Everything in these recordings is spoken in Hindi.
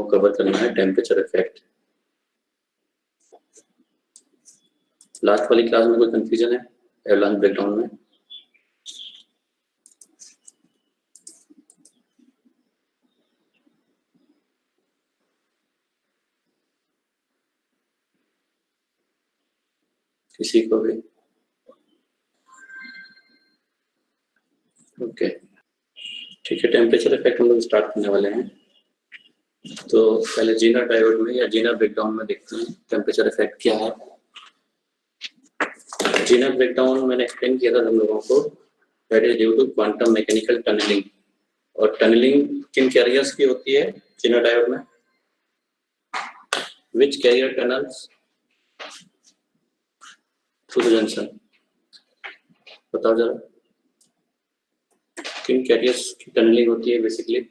कवर करना है टेम्परेचर इफेक्ट। लास्ट वाली क्लास में कोई कंफ्यूजन है एवलांच ब्रेकडाउन में? किसी को भी? ओके ठीक है, टेम्परेचर इफेक्ट हम लोग स्टार्ट करने वाले हैं। तो पहले जीनर डायोड में या जीनर ब्रेकडाउन में देखते हैं टेम्परेचर इफेक्ट क्या है। जीनर ब्रेकडाउन मैंने एक्सप्लेन किया था हम लोगों को, that is due to quantum mechanical tunneling. और टनलिंग किन कैरियर्स की होती है जीनर डायोड में? Which carrier tunnels through the junction? बताओ जरा, किन कैरियर्स की टनलिंग होती है बेसिकली?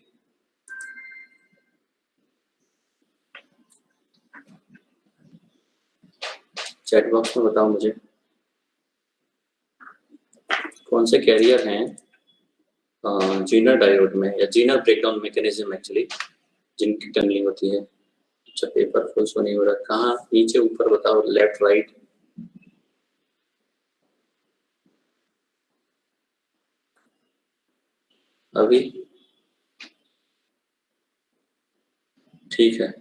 चैट बॉक्स में बताओ मुझे कौन से कैरियर हैं जीनर डायोड में या जीनर ब्रेकडाउन मैकेनिज्म एक्चुअली जिनकी टनलिंग होती है। अच्छा पेपर फुल शो नहीं हो रहा, कहाँ? नीचे ऊपर बताओ, लेफ्ट राइट? अभी ठीक है,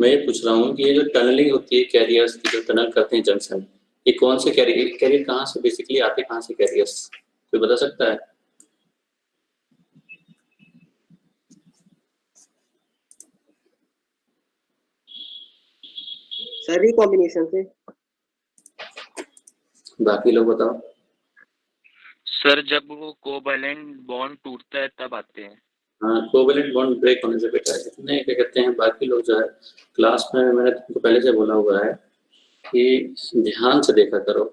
मैं ये पूछ रहा हूँ कि ये जो टनलिंग होती है कैरियर्स की, जो टनल करते हैं जंक्शन, ये कौन से कैरियर कहाँ से बेसिकली आते, कहाँ से कैरियर्स कोई बता सकता है? सर रिकॉम्बिनेशन से। बाकी लोग बताओ। सर जब वो कोवैलेंट बॉन्ड टूटता है तब आते हैं। हाँ, कोवैलेंट बॉन्ड ब्रेक होने से बेटा है। नहीं, क्या कहते हैं बाकी लोग जो है क्लास में, मैंने तुमको पहले से बोला हुआ है कि ध्यान से देखा करो।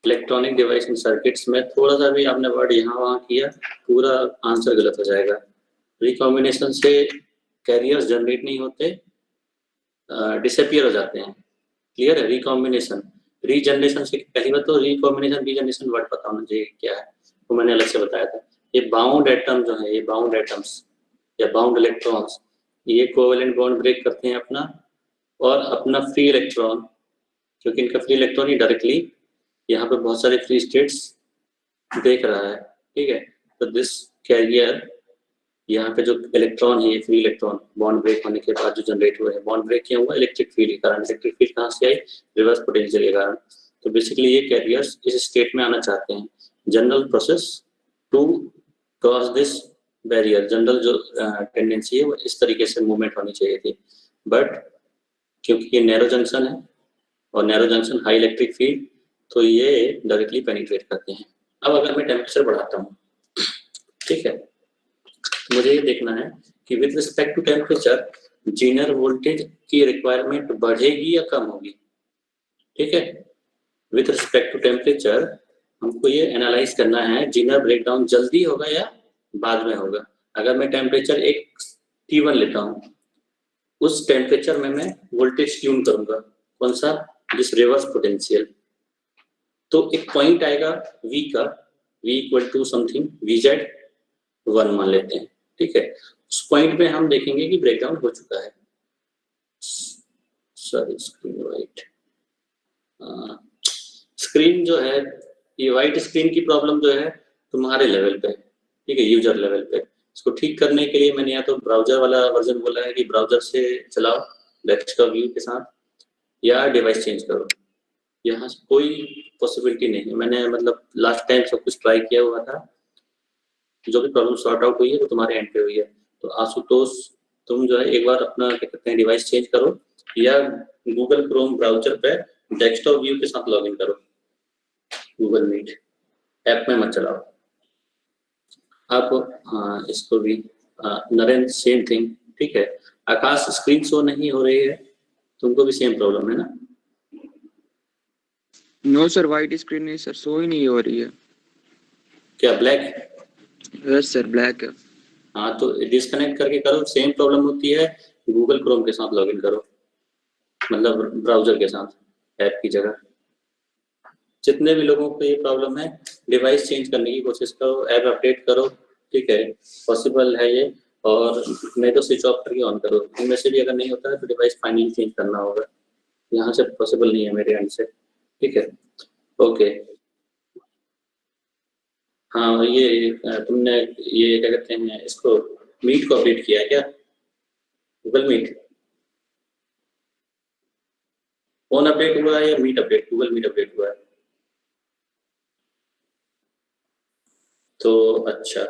इलेक्ट्रॉनिक डिवाइस इन सर्किट्स में थोड़ा सा भी आपने वर्ड यहाँ वहाँ किया, पूरा आंसर गलत हो जाएगा। रिकॉम्बिनेशन से कैरियर्स जनरेट नहीं होते, डिसअपियर हो जाते हैं। क्लियर है? रिकॉम्बिनेशन, रीजनरेशन से पहली बात तो रिकॉम्बिनेशन रीजनरेशन वर्ड पता होना चाहिए क्या है, वो मैंने अलग से बताया था। ये बाउंड एटम जो है, ये बाउंड एटम्स या बाउंड इलेक्ट्रॉन्स, ये कोवेलेंट बॉन्ड ब्रेक करते हैं अपना और अपना फ्री इलेक्ट्रॉन, क्योंकि इनका फ्री इलेक्ट्रॉन ही डायरेक्टली यहाँ पे बहुत सारे फ्री स्टेट्स देख रहा है। ठीक है, तो दिस कैरियर यहाँ पे जो इलेक्ट्रॉन है, ये फ्री इलेक्ट्रॉन बॉन्ड ब्रेक होने के बाद जो जनरेट हुए हैं, बॉन्ड ब्रेक किया हुआ इलेक्ट्रिक फील्ड के कारण। इलेक्ट्रिक फील्ड कहाँ से आई? रिवर्स पोटेंशियल के कारण। तो बेसिकली ये कैरियर्स इस स्टेट में आना चाहते हैं। General process to cross this barrier, general जो टेंडेंसी है वो इस तरीके से मूवमेंट होनी चाहिए थी, बट क्योंकि ये नैरो जंक्शन है और narrow junction high electric field, तो ये डायरेक्टली पेनिट्रेट करते हैं। अब अगर मैं टेम्परेचर बढ़ाता हूँ, ठीक है, मुझे ये देखना है कि with respect to temperature Zener voltage की रिक्वायरमेंट बढ़ेगी या कम होगी। ठीक है, विद रिस्पेक्ट टू टेम्परेचर हमको ये एनालाइज करना है जीनर ब्रेकडाउन जल्दी होगा या बाद में होगा। अगर मैं टेम्परेचर एक T1 लेता हूँ, उस टेम्परेचर में मैं वोल्टेज ट्यून करूंगा, कौन सा? This reverse potential. तो एक पॉइंट आएगा V का, V equal to something VZ 1 मान लेते हैं। ठीक है, उस पॉइंट पे हम देखेंगे कि ब्रेकडाउन हो चुका है। सॉरी, स्क्रीन वाइट, स्क्रीन जो है ये वाइट स्क्रीन की प्रॉब्लम जो है तुम्हारे लेवल पे, ठीक है, यूजर लेवल पे। इसको ठीक करने के लिए मैंने या तो ब्राउजर वाला वर्जन बोला है कि ब्राउजर से चलाओ डेस्कटॉप व्यू के साथ, या डिवाइस चेंज करो। यहाँ से कोई पॉसिबिलिटी नहीं है। मैंने मतलब लास्ट टाइम सब कुछ ट्राई किया हुआ था, जो भी प्रॉब्लम सॉर्ट आउट हुई है वो तुम्हारे एंड पे हुई है। तो आशुतोष, तुम जो है एक बार अपना क्या कहते हैं डिवाइस चेंज करो, या गूगल क्रोम ब्राउजर पे डेस्कटॉप व्यू के साथ लॉगिन करो, गूगल मीट ऐप में मत चलाओ आप। हाँ, इसको भी नरेंद्र सेम थिंग। ठीक है, आकाश स्क्रीन शो नहीं हो रही है, तुमको भी सेम प्रॉब्लम है ना? नो सर, वाइट स्क्रीन नहीं सर, शो ही नहीं हो रही है। क्या ब्लैक? यस सर, ब्लैक है। हाँ, तो डिस्कनेक्ट करके करो, सेम प्रॉब्लम होती है। गूगल क्रोम के साथ लॉगिन करो, मतलब ब्राउजर के साथ ऐप की जगह। जितने भी लोगों को ये प्रॉब्लम है, डिवाइस चेंज करने की कोशिश करो, ऐप अपडेट करो। ठीक है, पॉसिबल है ये, और नहीं तो स्विच ऑफ करके ऑन करो। इनमें से भी अगर नहीं होता है तो डिवाइस फाइनली चेंज करना होगा। यहाँ से पॉसिबल नहीं है मेरे एंड से, ठीक है। ओके, हाँ ये तुमने ये क्या कहते हैं इसको, मीट को अपडेट किया है क्या, गूगल मीट? फोन अपडेट हुआ है या meet update, Google meet update हुआ है? तो अच्छा,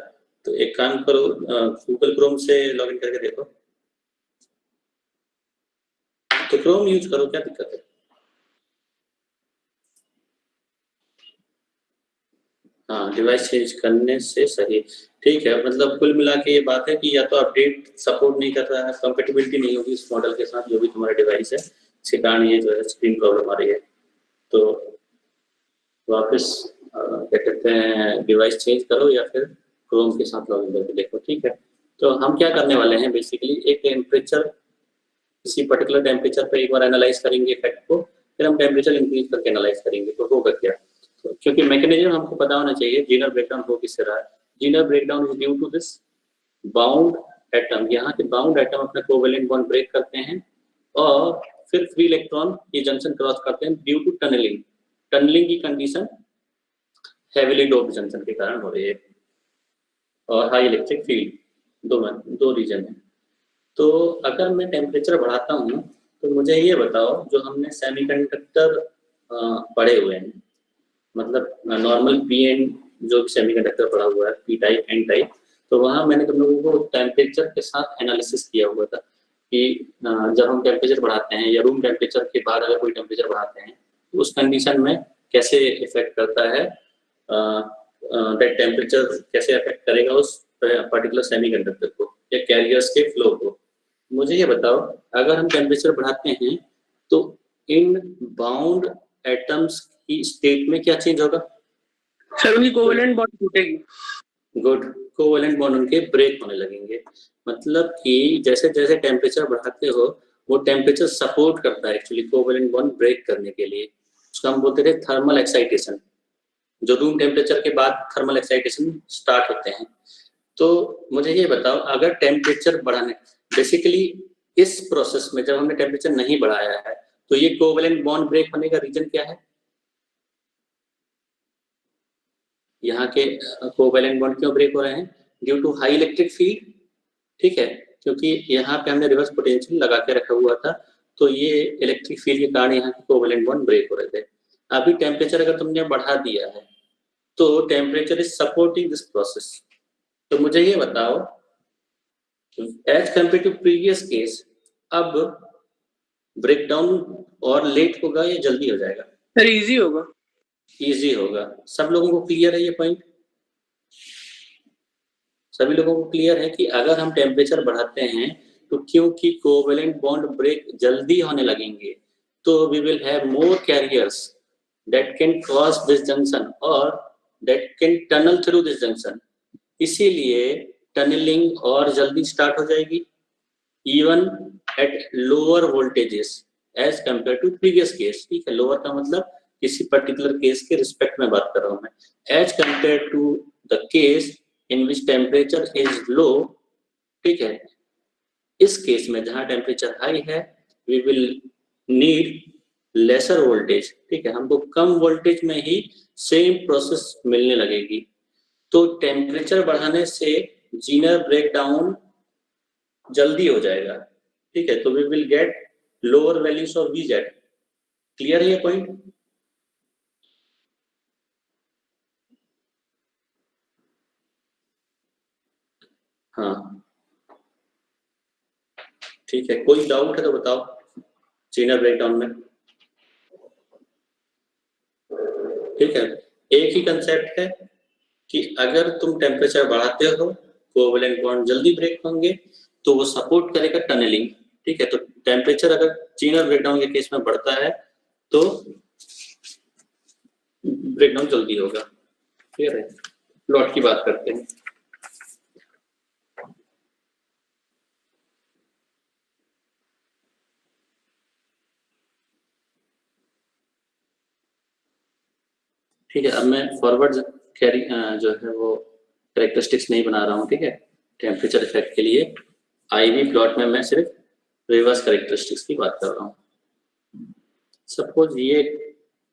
तो एक काम करो, गूगल क्रोम से लॉगिन करके देखो। तो क्रोम यूज करो, क्या दिक्कत है? हाँ, डिवाइस चेंज करने से सही, ठीक है। मतलब कुल मिला के ये बात है कि या तो अपडेट सपोर्ट नहीं कर रहा है, कंपेटिबिलिटी नहीं होगी इस मॉडल के साथ जो भी तुम्हारा डिवाइस है, इसके कारण ये जो है स्क्रीन प्रॉब्लम आ रही है। तो वापस क्या कहते हैं डिवाइस चेंज करो या फिर क्रोम के साथ लॉगिन करके देखो, ठीक है। तो हम क्या करने वाले हैं बेसिकली, एक टेम्परेचर, किसी पर्टिकुलर टेम्परेचर पर एक बार एनालाइज करेंगे इफेक्ट को, फिर हम टेम्परेचर इंक्रीज करके एनालाइज करेंगे तो होगा क्या। तो क्योंकि मैकेनिज्म हमको पता होना चाहिए जीनर ब्रेकडाउन हो किससे रहा है। Zener breakdown is due to this bound atom, यहाँ के बाउंड एटम अपने कोवेलेंट बॉन्ड ब्रेक करते हैं और फिर फ्री इलेक्ट्रॉन ये जंक्शन क्रॉस करते हैं ड्यू टू टनलिंग। टनलिंग की कंडीशन हेवीली डोप्ड जंक्शन के कारण हो रही है और हाई इलेक्ट्रिक फील्ड, दो रीजन है। तो अगर मैं टेम्परेचर बढ़ाता हूँ तो मुझे ये बताओ, जो हमने सेमीकंडक्टर पढ़े हुए हैं, मतलब नॉर्मल पी एन जो सेमीकंडक्टर पढ़ा हुआ है, पी टाइप एन टाइप, तो वहाँ मैंने तुम लोगों को टेम्परेचर के साथ एनालिसिस किया हुआ था कि जब हम टेम्परेचर बढ़ाते हैं या रूम टेम्परेचर के बाद अगर कोई टेम्परेचर बढ़ाते हैं तो उस कंडीशन में कैसे इफेक्ट करता है, दैट टेम्परेचर कैसे अफेक्ट करेगा उस पर्टिकुलर सेमीकंडक्टर को या कैरियर्स के फ्लो को। मुझे ये बताओ, अगर हम टेम्परेचर बढ़ाते हैं तो इन बाउंड एटम्स की स्टेट में क्या चेंज होगा? सर उनकी कोवेलेंट बॉन्ड टूटेगी। गुड, कोवेलेंट बॉन्ड उनके ब्रेक होने लगेंगे। मतलब कि जैसे जैसे टेम्परेचर बढ़ाते हो वो टेम्परेचर सपोर्ट करता है एक्चुअली कोवेलेंट बॉन्ड ब्रेक करने के लिए। उसको हम बोलते थे थर्मल एक्साइटेशन, जो रूम टेम्परेचर के बाद थर्मल एक्साइटेशन स्टार्ट होते हैं। तो मुझे ये बताओ, अगर टेम्परेचर बढ़ाने, बेसिकली इस प्रोसेस में जब हमने टेम्परेचर नहीं बढ़ाया है तो ये कोवेलेंट बॉन्ड ब्रेक होने का रीजन क्या है? यहाँ के कोवेलेंट बॉन्ड क्यों ब्रेक हो रहे हैं? Due to high electric field, ठीक है, क्योंकि यहाँ पे हमने रिवर्स पोटेंशियल लगा के रखा हुआ था, तो ये इलेक्ट्रिक फील्ड के कारण यहाँ के कोवेलेंट बॉन्ड ब्रेक हो रहे थे। अभी टेम्परेचर अगर तुमने बढ़ा दिया है तो temperature is supporting this process. तो मुझे ये बताओ, as compare to previous case, अब ब्रेकडाउन और लेट होगा या जल्दी हो जाएगा? सर इजी होगा। इजी होगा। सब लोगों को क्लियर है ये पॉइंट? सभी लोगों को क्लियर है कि अगर हम टेम्परेचर बढ़ाते हैं तो क्योंकि कोवेलेंट बॉन्ड ब्रेक जल्दी होने लगेंगे तो we will have more carriers that can cross this junction और that can tunnel through this junction. इसीलिए टनलिंग और जल्दी स्टार्ट हो जाएगी even at lower voltages as compare to previous case. ठीक है, लोअर का मतलब किसी पर्टिकुलर केस के रिस्पेक्ट में बात कर रहा हूं मैं, as compare to the case in which temperature is low. ठीक है, इस केस में जहां टेम्परेचर हाई है we will need lesser voltage. ठीक है, हमको कम वोल्टेज में ही सेम प्रोसेस मिलने लगेगी। तो टेम्परेचर बढ़ाने से जीनर ब्रेकडाउन जल्दी हो जाएगा। ठीक है, तो we will get lower values of V Z. Clear है ये पॉइंट? हाँ ठीक है, कोई डाउट है तो बताओ जीनर ब्रेकडाउन में। ठीक है, एक ही कंसेप्ट है कि अगर तुम टेम्परेचर बढ़ाते हो कोवेलेंट बॉन्ड जल्दी ब्रेक होंगे तो वो सपोर्ट करेगा टनलिंग। ठीक है, तो टेम्परेचर अगर जीनर ब्रेकडाउन के केस में बढ़ता है तो ब्रेकडाउन जल्दी होगा। क्लियर है? प्लॉट की बात करते हैं। ठीक है, अब मैं फॉरवर्ड कैरी जो है वो कैरेक्टरिस्टिक्स नहीं बना रहा हूँ। ठीक है, टेम्परेचर इफेक्ट के लिए IV प्लॉट में मैं सिर्फ रिवर्स कैरेक्टरिस्टिक्स की बात कर रहा हूँ। सपोज ये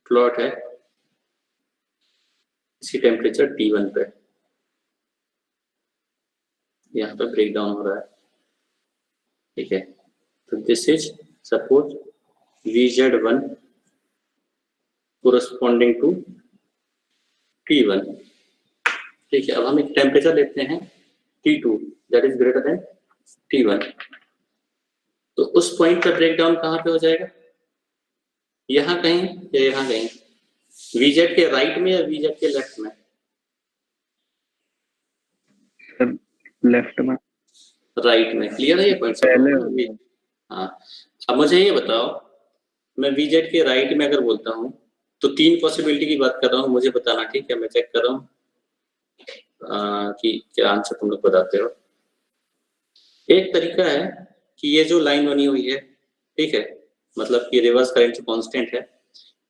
प्लॉट है, इसकी टेम्परेचर T1 पे, यहाँ पे ब्रेक डाउन हो रहा है, ठीक है। तो this is suppose VZ1 corresponding to T1, ठीक है। अब हम एक टेम्परेचर लेते हैं T2 that is greater then T1। तो उस पॉइंट पर ब्रेक डाउन कहाँ पे हो जाएगा? यहाँ कहीं या यहाँ कहीं? VZ के राइट में या VZ के लेफ्ट में? लेफ्ट में। राइट में। क्लियर है ये पॉइंट? पहले हाँ। अब मुझे ये बताओ, मैं VZ के राइट में अगर बोलता हूँ तो 3 पॉसिबिलिटी की बात कर रहा हूँ, मुझे बताना, ठीक है। मैं चेक कर रहा हूँ कि क्या आंसर तुम लोग बताते हो। एक तरीका है कि ये जो लाइन बनी हुई है, ठीक है, मतलब कि रिवर्स करंट जो कांस्टेंट है,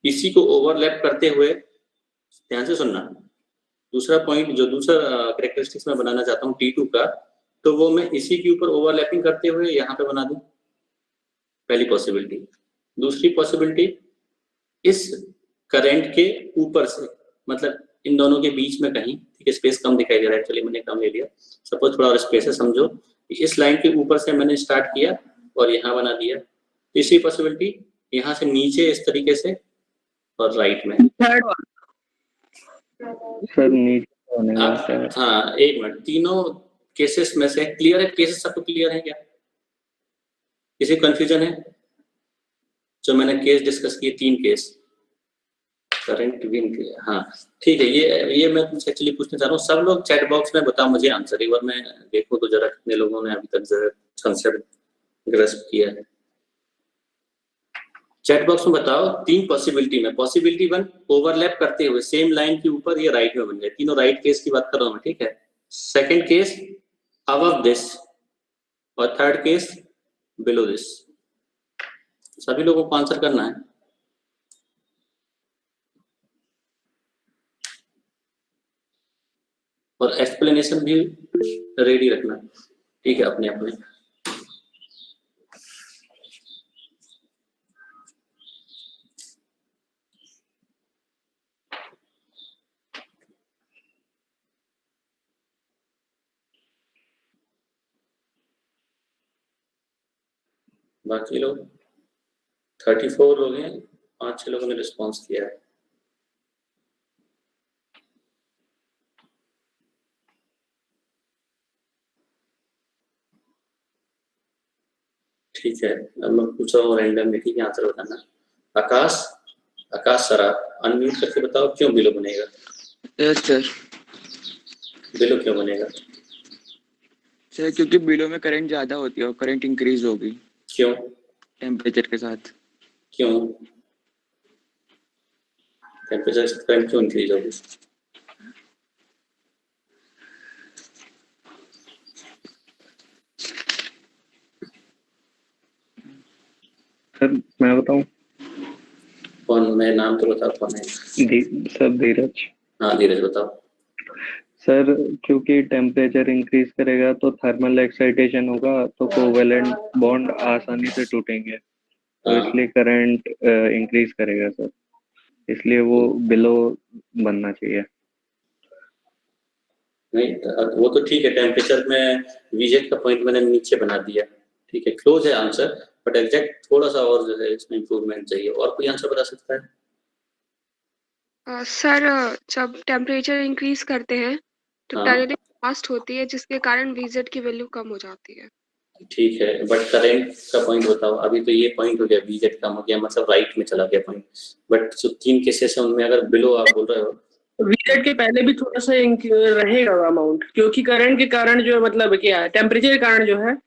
इसी को ओवरलैप करते हुए, ध्यान से सुनना, दूसरा पॉइंट जो दूसरा कैरेक्टरिस्टिक्स मैं बनाना चाहता हूँ T2 का, तो वो मैं इसी के ऊपर ओवरलैपिंग करते हुए यहाँ पे बना दूं, पहली पॉसिबिलिटी। दूसरी पॉसिबिलिटी, इस करंट के ऊपर से, मतलब इन दोनों के बीच में कहीं, ठीक है, स्पेस कम दिखाई दे रहा है, चलिए मैंने कम ले लिया, सपोज थोड़ा और स्पेस है, समझो इस लाइन के ऊपर से मैंने स्टार्ट किया और यहाँ बना दिया। तीसरी पॉसिबिलिटी, यहाँ से नीचे इस तरीके से और राइट में। थर्ड वन सर नीचे होने हाँ, वाला है। हाँ, एक मिनट, तीनों केसेस में से क्लियर है? केसेस सबको क्लियर है क्या? किसी कंफ्यूजन है? जो मैंने केस डिस्कस किए, 3 केस, करंट विन के, हाँ ठीक है। ये मैं तुमसे एक्चुअली पूछना चाह रहा हूँ, सब लोग चैट बॉक्स में बताओ मुझे आंसर, एक बार मैं देखूं तो जरा कितने लोगों ने अभी तक जरा कंसेप्ट ग्रैस्प किया है। चैट बॉक्स में बताओ 3 पॉसिबिलिटी में, पॉसिबिलिटी 1 ओवरलैप करते हुए सेम लाइन के ऊपर ये राइट में बन जाए, तीनों राइट केस की बात कर रहा हूँ मैं, ठीक है। सेकंड केस अबव दिस, और थर्ड केस बिलो दिस। सभी लोगों को आंसर करना है। और एक्सप्लेनेशन भी रेडी रखना, ठीक है, अपने अपने। बाकी लोग 34 लोग हैं, 5-6 लोगों ने रिस्पॉन्स किया है। ठीक है, अब मैं पूछ रहा हूँ रैंडम में, ठीक है, आंसर बताना। आकाश सर, आप अनम्यूट करके बताओ क्यों बिलो बनेगा? Yes sir. बिलो क्यों बनेगा? सर क्योंकि बिलो में करंट ज्यादा होती है और करंट इंक्रीज होगी क्यों? टेम्परेचर के साथ। क्यों टेम्परेचर से करंट क्यों इंक्रीज होगी? सर मैं बताऊं? कौन? मैं नाम तो बताओ कौन है। सर धीरज। हाँ धीरज बताओ। सर क्योंकि टेम्परेचर इंक्रीज करेगा तो थर्मल एक्साइटेशन होगा, तो कोवेलेंट बॉन्ड आसानी से टूटेंगे, तो हाँ। इसलिए करंट इंक्रीज करेगा सर, इसलिए वो बिलो बनना चाहिए। नहीं, वो तो ठीक है, टेम्परेचर में VZ का पॉइंट मैंने नीचे बना दिया, ठीक है, क्लोज है आंसर, बट एग्जैक्ट थोड़ा सा और जो है इसमें इम्प्रूवमेंट चाहिए। और कोई आंसर बता सकता है? सर जब टेम्परेचर इंक्रीज करते हैं तो हाँ। टनलिंग फास्ट होती है, जिसके कारण VZ की वैल्यू कम हो जाती है। ठीक है, बट करंट का पॉइंट बताओ। अभी तो ये पॉइंट हो गया, VZ कम हो गया, मतलब राइट में चला गया पॉइंट, बट जो 3 केसेस है उनमें अगर बिलो आप बोल रहे हो, VZ के पहले भी थोड़ा सा रहेगा अमाउंट, क्योंकि करंट के कारण जो है, मतलब क्या है, टेम्परेचर के कारण जो है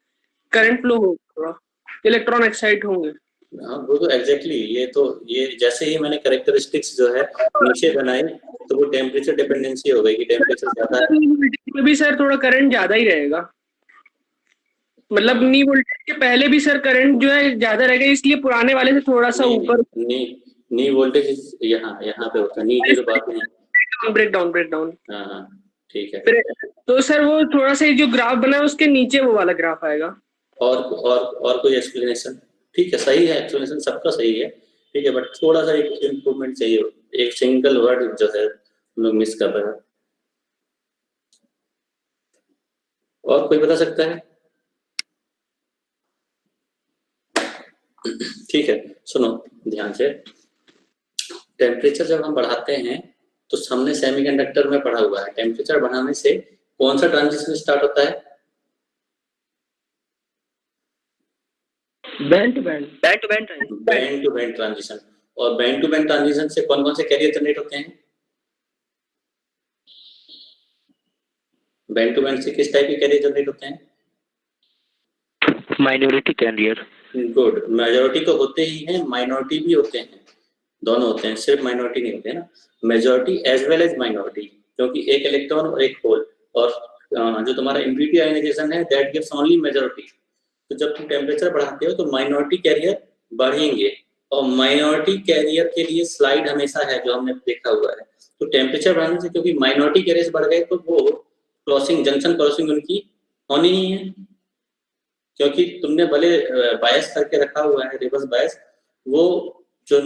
करंट फ्लो होगा, इलेक्ट्रॉन एक्साइट होंगे। हाँ वो तो एग्जैक्टली, ये जैसे ही मैंने कैरेक्टरिस्टिक्स जो है नीचे बनाई, तो वो टेम्परेचर डिपेंडेंसी हो गई कि टेम्परेचर ज्यादा है। में भी सर थोड़ा करंट ज्यादा ही रहेगा, मतलब नी वोल्टेज के पहले भी सर करंट जो है ज्यादा रहेगा, इसलिए पुराने वाले से थोड़ा सा ऊपर। नी वोल्टेज यहाँ पे होता है, नी की तो बात नहीं। ब्रेक डाउन हाँ ठीक है। फिर तो सर वो थोड़ा सा जो ग्राफ बना है उसके नीचे वो वाला ग्राफ आएगा। और कोई एक्सप्लेनेशन? ठीक है, सही है, एक्सप्लेनेशन सबका सही है, ठीक है, बट थोड़ा सा एक इम्प्रूवमेंट चाहिए, एक सिंगल वर्ड जो है हम लोग मिस कर रहे हैं। और कोई बता सकता है? ठीक है, सुनो ध्यान से। टेम्परेचर जब हम बढ़ाते हैं तो हमने सेमीकंडक्टर में पढ़ा हुआ है, टेम्परेचर बढ़ाने से कौन सा ट्रांजिशन स्टार्ट होता है? Band to band transition. और बैंड टू बैंड ट्रांजिशन से कौन कौन से कैरियर जनरेट होते हैं? बैंड टू बैंड से किस टाइप के कैरियर जनरेट होते हैं? Minority carrier. गुड, मेजॉरिटी तो होते ही हैं, माइनॉरिटी भी होते हैं, दोनों होते हैं, सिर्फ माइनॉरिटी नहीं होते हैं ना, majority as well as minority, क्योंकि एक इलेक्ट्रॉन और एक होल, और जो तुम्हारा इम्प्यूरिटी आयनाइजेशन है दैट गिव्स ओनली मेजॉरिटी। तो जब तुम टेम्परेचर बढ़ाते हो तो माइनॉरिटी कैरियर बढ़ेंगे, और माइनॉरिटी कैरियर के लिए स्लाइड हमेशा है जो हमने देखा हुआ है। तो टेम्परेचर बढ़ाने से क्योंकि माइनॉरिटी कैरियर बढ़ गए तो वो क्रॉसिंग, जंक्शन क्रॉसिंग उनकी होनी ही है, क्योंकि तुमने भले बायस करके रखा हुआ है, रिवर्स बायस, वो जो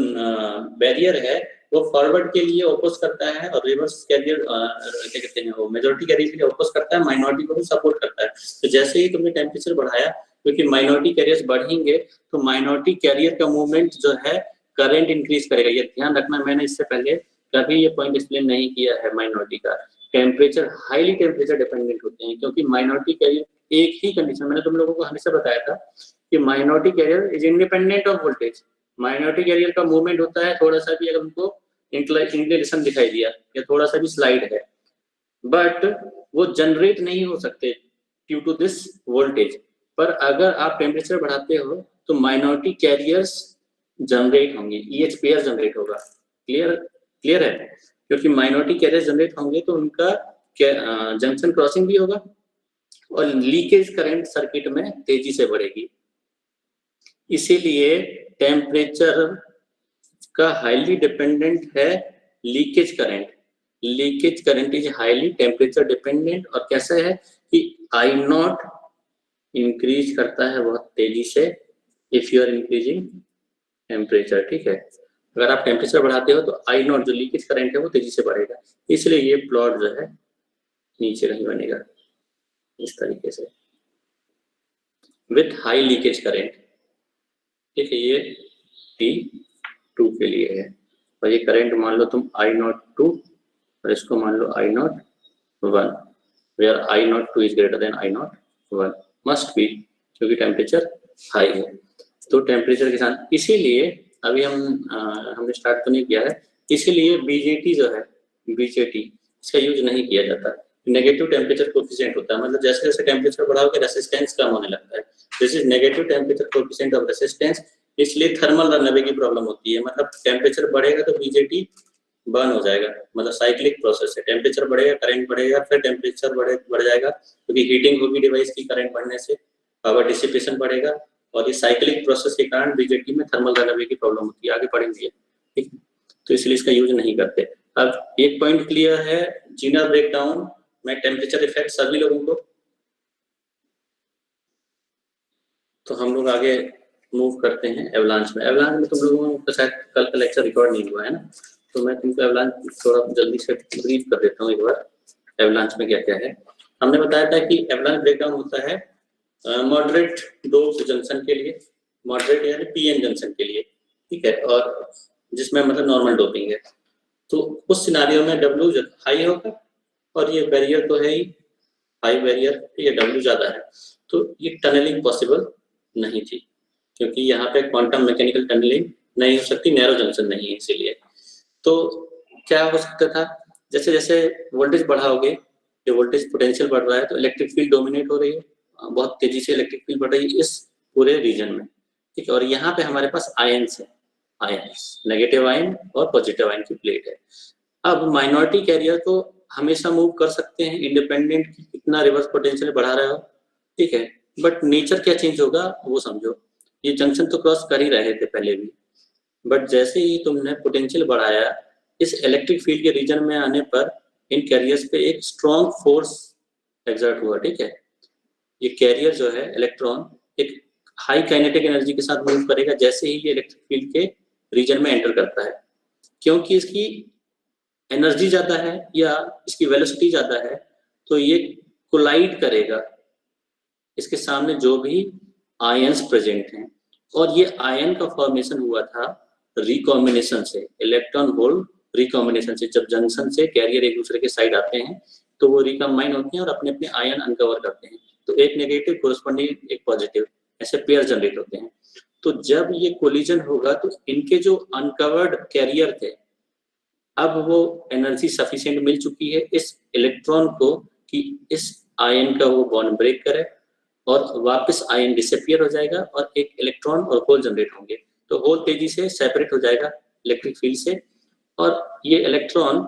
बैरियर है वो फॉरवर्ड के लिए ओपोज करता है, और रिवर्स कैरियर क्या कहते हैं वो मेजॉरिटी कैरियर के लिए ओपोज करता है, माइनॉरिटी को भी सपोर्ट करता है। तो जैसे ही तुमने टेम्परेचर बढ़ाया, क्योंकि माइनॉरिटी कैरियर्स बढ़ेंगे तो माइनॉरिटी कैरियर का मूवमेंट जो है करंट इंक्रीज करेगा। ये ध्यान रखना, मैंने इससे पहले कभी ये पॉइंट एक्सप्लेन नहीं किया है माइनॉरिटी का। टेम्परेचर हाईली टेम्परेचर डिपेंडेंट होते हैं, क्योंकि माइनॉरिटी कैरियर एक ही कंडीशन, मैंने तुम लोगों को हमेशा बताया था कि minority carrier is independent of voltage. Minority carrier का मूवमेंट होता है, थोड़ा सा भी अगर उनको इंक्लिनेशन दिखाई दिया या थोड़ा सा भी स्लाइड है, बट वो जनरेट नहीं हो सकते ड्यू टू दिस वोल्टेज। पर अगर आप टेम्परेचर बढ़ाते हो तो माइनॉरिटी कैरियर्स जनरेट होंगे, EH जनरेट होगा। क्लियर है? क्योंकि माइनॉरिटी कैरियर जनरेट होंगे तो उनका जंक्शन क्रॉसिंग भी होगा और लीकेज करंट सर्किट में तेजी से बढ़ेगी। इसीलिए टेम्परेचर का हाईली डिपेंडेंट है leakage current. Leakage current is highly temperature dependent, और कैसा है कि I0 इंक्रीज करता है बहुत तेजी से if you are increasing temperature. ठीक है, अगर आप टेम्परेचर बढ़ाते हो तो I0 जो लीकेज करंट है वो तेजी से बढ़ेगा, इसलिए ये प्लॉट जो है नीचे नहीं बनेगा इस तरीके से विथ हाई लीकेज करंट। ठीक है, ये T2 के लिए है, और ये करंट मान लो तुम I02 और इसको मान लो I01, where I02 is greater than I01 must be, क्योंकि टेम्परेचर हाई है। तो टेम्परेचर के साथ इसीलिए अभी हमने स्टार्ट तो नहीं किया है, इसीलिए BJT जो है, BJT इसका यूज नहीं किया जाता। नेगेटिव टेम्परेचर कोफिशिएंट होता है, मतलब जैसे जैसे टेम्परेचर बढ़ाओगे रेसिस्टेंस कम होने लगता है। This is negative temperature coefficient of resistance, इसलिए थर्मल रनअवे की प्रॉब्लम होती है। मतलब टेम्परेचर बढ़ेगा तो BJT बर्न हो जाएगा, मतलब साइक्लिक प्रोसेस है। टेम्परेचर बढ़ेगा, करंट बढ़ेगा, फिर टेम्परेचर बढ़ जाएगा, क्योंकि हीटिंग होगी डिवाइस की, करंट बढ़ने से पावर डिसिपेशन बढ़ेगा, और ये साइक्लिक प्रोसेस के कारण BJT में थर्मल रनअवे की प्रॉब्लम होती है। आगे पढ़ेंगे, ठीक है, तो इसलिए इसका यूज नहीं करते। अब एक पॉइंट क्लियर है, जीनर ब्रेकडाउन में टेम्परेचर इफेक्ट सभी लोगों को। तो हम लोग आगे मूव करते हैं एवलांच में। एवलांच में तुम लोगों को शायद कल का लेक्चर रिकॉर्ड नहीं हुआ है ना, तो मैं तुमको एवलांच थोड़ा जल्दी से ब्रीफ कर देता हूँ एक बार। एवलांच में क्या क्या है, हमने बताया था कि एवलांच ब्रेकडाउन होता है मॉडरेट डोप जंक्शन के लिए, मॉडरेट यानी PN जंक्शन के लिए, ठीक है, और जिसमें मतलब नॉर्मल डोपिंग है। तो उस सिनारियो में W हाई होगा, और ये बैरियर तो है ही हाई बैरियर, ये W ज्यादा है, तो ये टनलिंग पॉसिबल नहीं थी, क्योंकि यहाँ पे क्वांटम मैकेनिकल टनलिंग नहीं हो सकती, नैरो जंक्शन नहीं है इसीलिए। तो क्या हो सकता था, जैसे जैसे वोल्टेज बढ़ाओगे, ये वोल्टेज पोटेंशियल बढ़ रहा है तो इलेक्ट्रिक फील्ड डोमिनेट हो रही है, बहुत तेजी से इलेक्ट्रिक फील्ड बढ़ रही है इस पूरे रीजन में, ठीक है। और यहाँ पे हमारे पास आयन्स है, आयन्स नेगेटिव आयन और पॉजिटिव आयन की प्लेट है। अब माइनॉरिटी कैरियर को हमेशा मूव कर सकते हैं इंडिपेंडेंट की कितना रिवर्स पोटेंशियल बढ़ा रहे हो, ठीक है, बट नेचर क्या चेंज होगा वो समझो। ये जंक्शन तो क्रॉस कर ही रहे थे पहले भी, बट जैसे ही तुमने पोटेंशियल बढ़ाया, इस इलेक्ट्रिक फील्ड के रीजन में आने पर इन कैरियर्स पे एक स्ट्रॉन्ग फोर्स एग्जर्ट हुआ, ठीक है। ये कैरियर जो है इलेक्ट्रॉन एक हाई काइनेटिक एनर्जी के साथ मूव करेगा जैसे ही ये इलेक्ट्रिक फील्ड के रीजन में एंटर करता है, क्योंकि इसकी एनर्जी ज़्यादा है या इसकी वेलोसिटी ज़्यादा है, तो ये कोलाइड करेगा इसके सामने जो भी आयंस प्रेजेंट हैं, और ये आयन का फॉर्मेशन हुआ था रिकॉम्बिनेशन से, इलेक्ट्रॉन होल रिकॉम्बिनेशन से। जब जंक्शन से कैरियर एक दूसरे के साइड आते हैं तो वो रिकम्बाइन होते हैं और अपने अपने आयन अनकवर करते हैं, तो एक नेगेटिव कोरस्पॉन्डिंग एक पॉजिटिव, ऐसे पेयर जनरेट होते हैं। तो जब ये कोलिजन होगा तो इनके जो अनकवर्ड कैरियर थे, अब वो एनर्जी सफिशिएंट मिल चुकी है इस इलेक्ट्रॉन को कि इस आयन का वो बॉन्ड ब्रेक करे और वापस आयन डिसअपियर हो जाएगा और एक इलेक्ट्रॉन और होल जनरेट होंगे। तो होल तेजी से सेपरेट हो जाएगा इलेक्ट्रिक फील्ड से, और ये इलेक्ट्रॉन,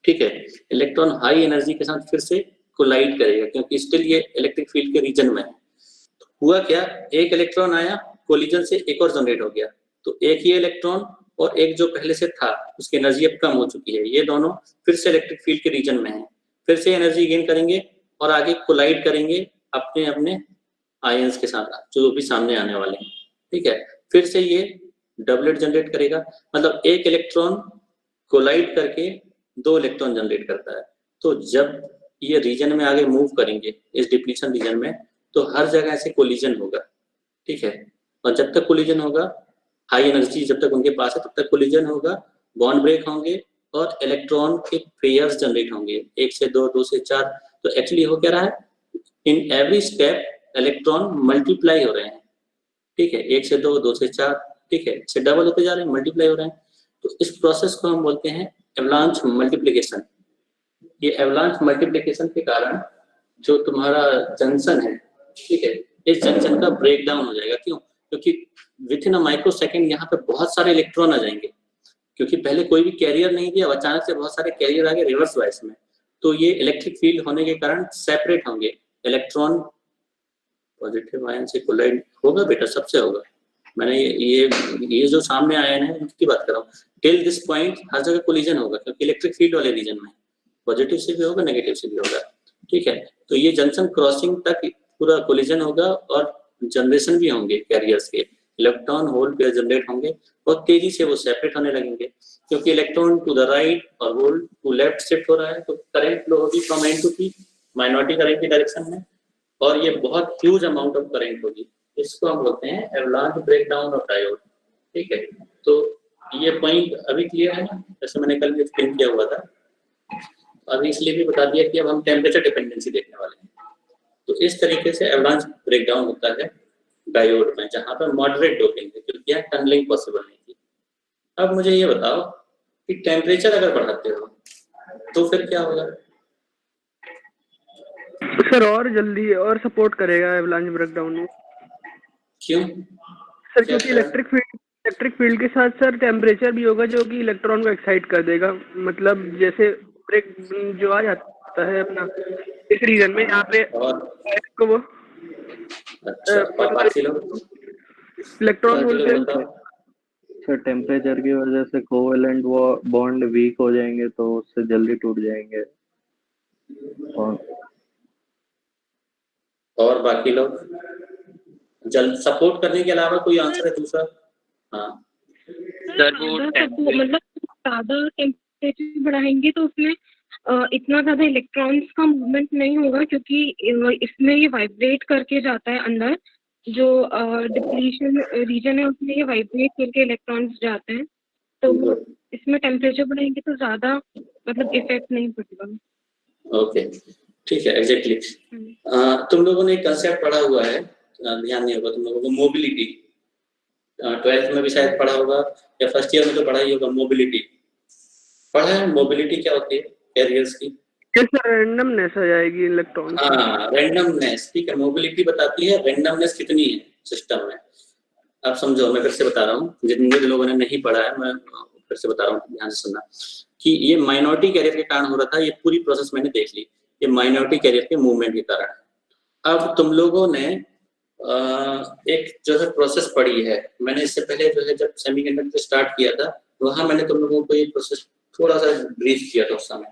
ठीक है, इलेक्ट्रॉन हाई एनर्जी के साथ फिर से कोलाइड करेगा क्योंकि स्टिल ये इलेक्ट्रिक फील्ड के रीजन में है। हुआ क्या, एक इलेक्ट्रॉन आया, कोलिजन से एक और जनरेट हो गया, तो एक ही इलेक्ट्रॉन और एक जो पहले से था उसकी एनर्जी अब कम हो चुकी है, ये दोनों फिर से इलेक्ट्रिक फील्ड के रीजन में है, फिर से एनर्जी गेन करेंगे और आगे कोलाइड करेंगे अपने अपने आयंस के साथ जो भी सामने आने वाले हैं, ठीक है। फिर से ये डबलेट जनरेट करेगा, मतलब एक इलेक्ट्रॉन कोलाइड करके दो इलेक्ट्रॉन जनरेट करता है। तो जब ये रीजन में आगे मूव करेंगे इस डिप्लीशन रीजन में, तो हर जगह से कोलिजन होगा, ठीक है। और जब तक कोलिजन होगा, हाई एनर्जी जब तक उनके पास है तब तक कोलिजन होगा, बॉन्ड ब्रेक होंगे और इलेक्ट्रॉन के पेयर्स जनरेट होंगे, 1 से 2, 2 से 4। तो एक्चुअली हो क्या रहा है, in every step electron multiply हो रहे हैं, ठीक है, 1 से 2, 2 से 4, ठीक है, से डबल होते जा रहे हैं, मल्टीप्लाई हो रहे हैं। तो इस प्रोसेस को हम बोलते हैं एवलांच मल्टीप्लिकेशन। ये एवलांच मल्टीप्लिकेशन के कारण जो तुम्हारा जंक्शन है, ठीक है, इस जंक्शन का ब्रेक डाउन हो जाएगा। क्यों? क्योंकि with in a micro second यहाँ पे बहुत सारे इलेक्ट्रॉन आ जाएंगे, क्योंकि पहले कोई भी कैरियर नहीं दिया, अचानक से बहुत सारे कैरियर आ गए रिवर्स वाइस में, तो ये इलेक्ट्रिक फील्ड होने के कारण सेपरेट होंगे, इलेक्ट्रॉन पॉजिटिव आयन से कोलाइड होगा, बेटा सबसे होगा। मैंने ये जो सामने आयन है उनकी बात कर रहा हूँ। टिल दिस पॉइंट हर जगह कोलिजन होगा क्योंकि इलेक्ट्रिक फील्ड वाले रीजन में पॉजिटिव से भी होगा, नेगेटिव से भी होगा, ठीक है। तो ये जंक्शन क्रॉसिंग तक पूरा कोलिजन होगा और जनरेशन भी होंगे कैरियर्स के, इलेक्ट्रॉन होल पेयर जनरेट होंगे और तेजी से वो सेपरेट होने लगेंगे, क्योंकि इलेक्ट्रॉन टू द राइट और होल टू लेफ्ट शिफ्ट हो रहा है, तो करंट फ्लो होगी from N to P minority current की डायरेक्शन में, और ये बहुत ह्यूज अमाउंट ऑफ करंट होगी। इसको हम बोलते हैं एवलांच ब्रेकडाउन ऑफ डायोड, ठीक है। तो ये पॉइंट अभी क्लियर है ना, जैसे मैंने कल भी एक्सप्लेन किया हुआ था, अभी इसलिए भी बता दिया कि अब हम टेम्परेचर डिपेंडेंसी देखने वाले हैं। तो इस तरीके से एवलांच ब्रेकडाउन होता है डायोड में, जहां पर मॉडरेट डोपिंग है, क्योंकि यहाँ टनलिंग पॉसिबल नहीं थी। अब मुझे ये बताओ कि टेम्परेचर अगर बढ़ाते हो तो फिर क्या होगा? सर और जल्दी और सपोर्ट करेगा एवलांच ब्रेकडाउन में। क्यों सर? क्योंकि इलेक्ट्रिक फील्ड के साथ सर टेम्परेचर भी होगा जो कि इलेक्ट्रॉन को एक्साइट कर देगा, मतलब जैसे ब्रेक जो आ जाता है अपना इस रीजन में यहाँ पे को वो इलेक्ट्रॉन सर टेम्परेचर की वजह से कोवेलेंट वो बॉन्ड वीक हो जाएंगे तो उससे जल्दी टूट जाएंगे। और बाकी लोग जल्द सपोर्ट करने के अलावा कोई आंसर है दूसरा? हाँ सर वो मतलब ज्यादा टेम्परेचर बढ़ाएंगे तो उसमें इतना ज्यादा इलेक्ट्रॉन्स का मूवमेंट नहीं होगा, क्योंकि इसमें ये वाइब्रेट करके जाता है अंदर, जो डिप्लीशन रीजन है उसमें ये वाइब्रेट करके इलेक्ट्रॉन्स जाते हैं, तो इसमें टेम्परेचर बढ़ाएंगे तो ज्यादा मतलब इफेक्ट नहीं पड़ेगा। ओके, ठीक है, एग्जैक्टली। तुम लोगों ने एक कंसेप्ट पढ़ा हुआ है, ध्यान नहीं होगा तुम लोगों को, मोबिलिटी। 12th में भी शायद पढ़ा होगा या फर्स्ट ईयर में तो पढ़ा ही होगा, मोबिलिटी पढ़ा है। मोबिलिटी क्या होती है कैरियर्स की? रैंडमनेस आ जाएगी इलेक्ट्रॉन। हाँ, रैंडमनेस, ठीक है। मोबिलिटी बताती है रैंडमनेस कितनी है सिस्टम में। अब समझो, मैं फिर से बता रहा हूँ, जितने भी लोगों ने नहीं पढ़ा है मैं फिर से बता रहा हूँ, ध्यान से सुनना, कि ये माइनॉरिटी कैरियर के कारण हो रहा था। ये पूरी प्रोसेस मैंने देख ली, ये माइनॉरिटी कैरियर के मूवमेंट के कारण। अब तुम लोगों ने एक जो है प्रोसेस पढ़ी है, मैंने इससे पहले जो है जब सेमीकंडक्टर स्टार्ट किया था वहां मैंने तुम लोगों को ये प्रोसेस थोड़ा सा ब्रीफ किया था उस समय,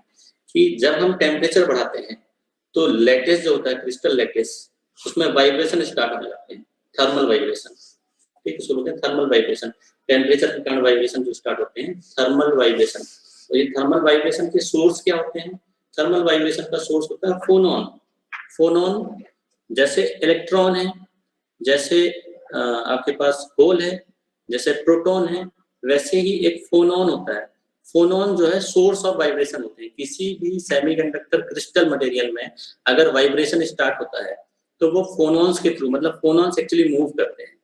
कि जब हम टेम्परेचर बढ़ाते हैं तो लैटिस जो होता है, क्रिस्टल लैटिस, उसमें वाइब्रेशन स्टार्ट हो जाते हैं, थर्मल वाइब्रेशन, ठीक है, उसको बोलते हैं थर्मल वाइब्रेशन। टेम्परेचर के कारण वाइब्रेशन जो स्टार्ट होते हैं, थर्मल वाइब्रेशन। तो ये थर्मल वाइब्रेशन के सोर्स क्या होते हैं? थर्मल वाइब्रेशन का सोर्स होता है फोनॉन। फोनॉन जैसे इलेक्ट्रॉन है, जैसे आपके पास होल है, जैसे प्रोटॉन है, वैसे ही एक फोनॉन होता है। फोनॉन जो है सोर्स ऑफ वाइब्रेशन होते हैं। किसी भी सेमीकंडक्टर क्रिस्टल मटेरियल में अगर वाइब्रेशन स्टार्ट होता है तो वो फोनॉन्स के थ्रू, मतलब फोनॉन्स एक्चुअली मूव करते हैं।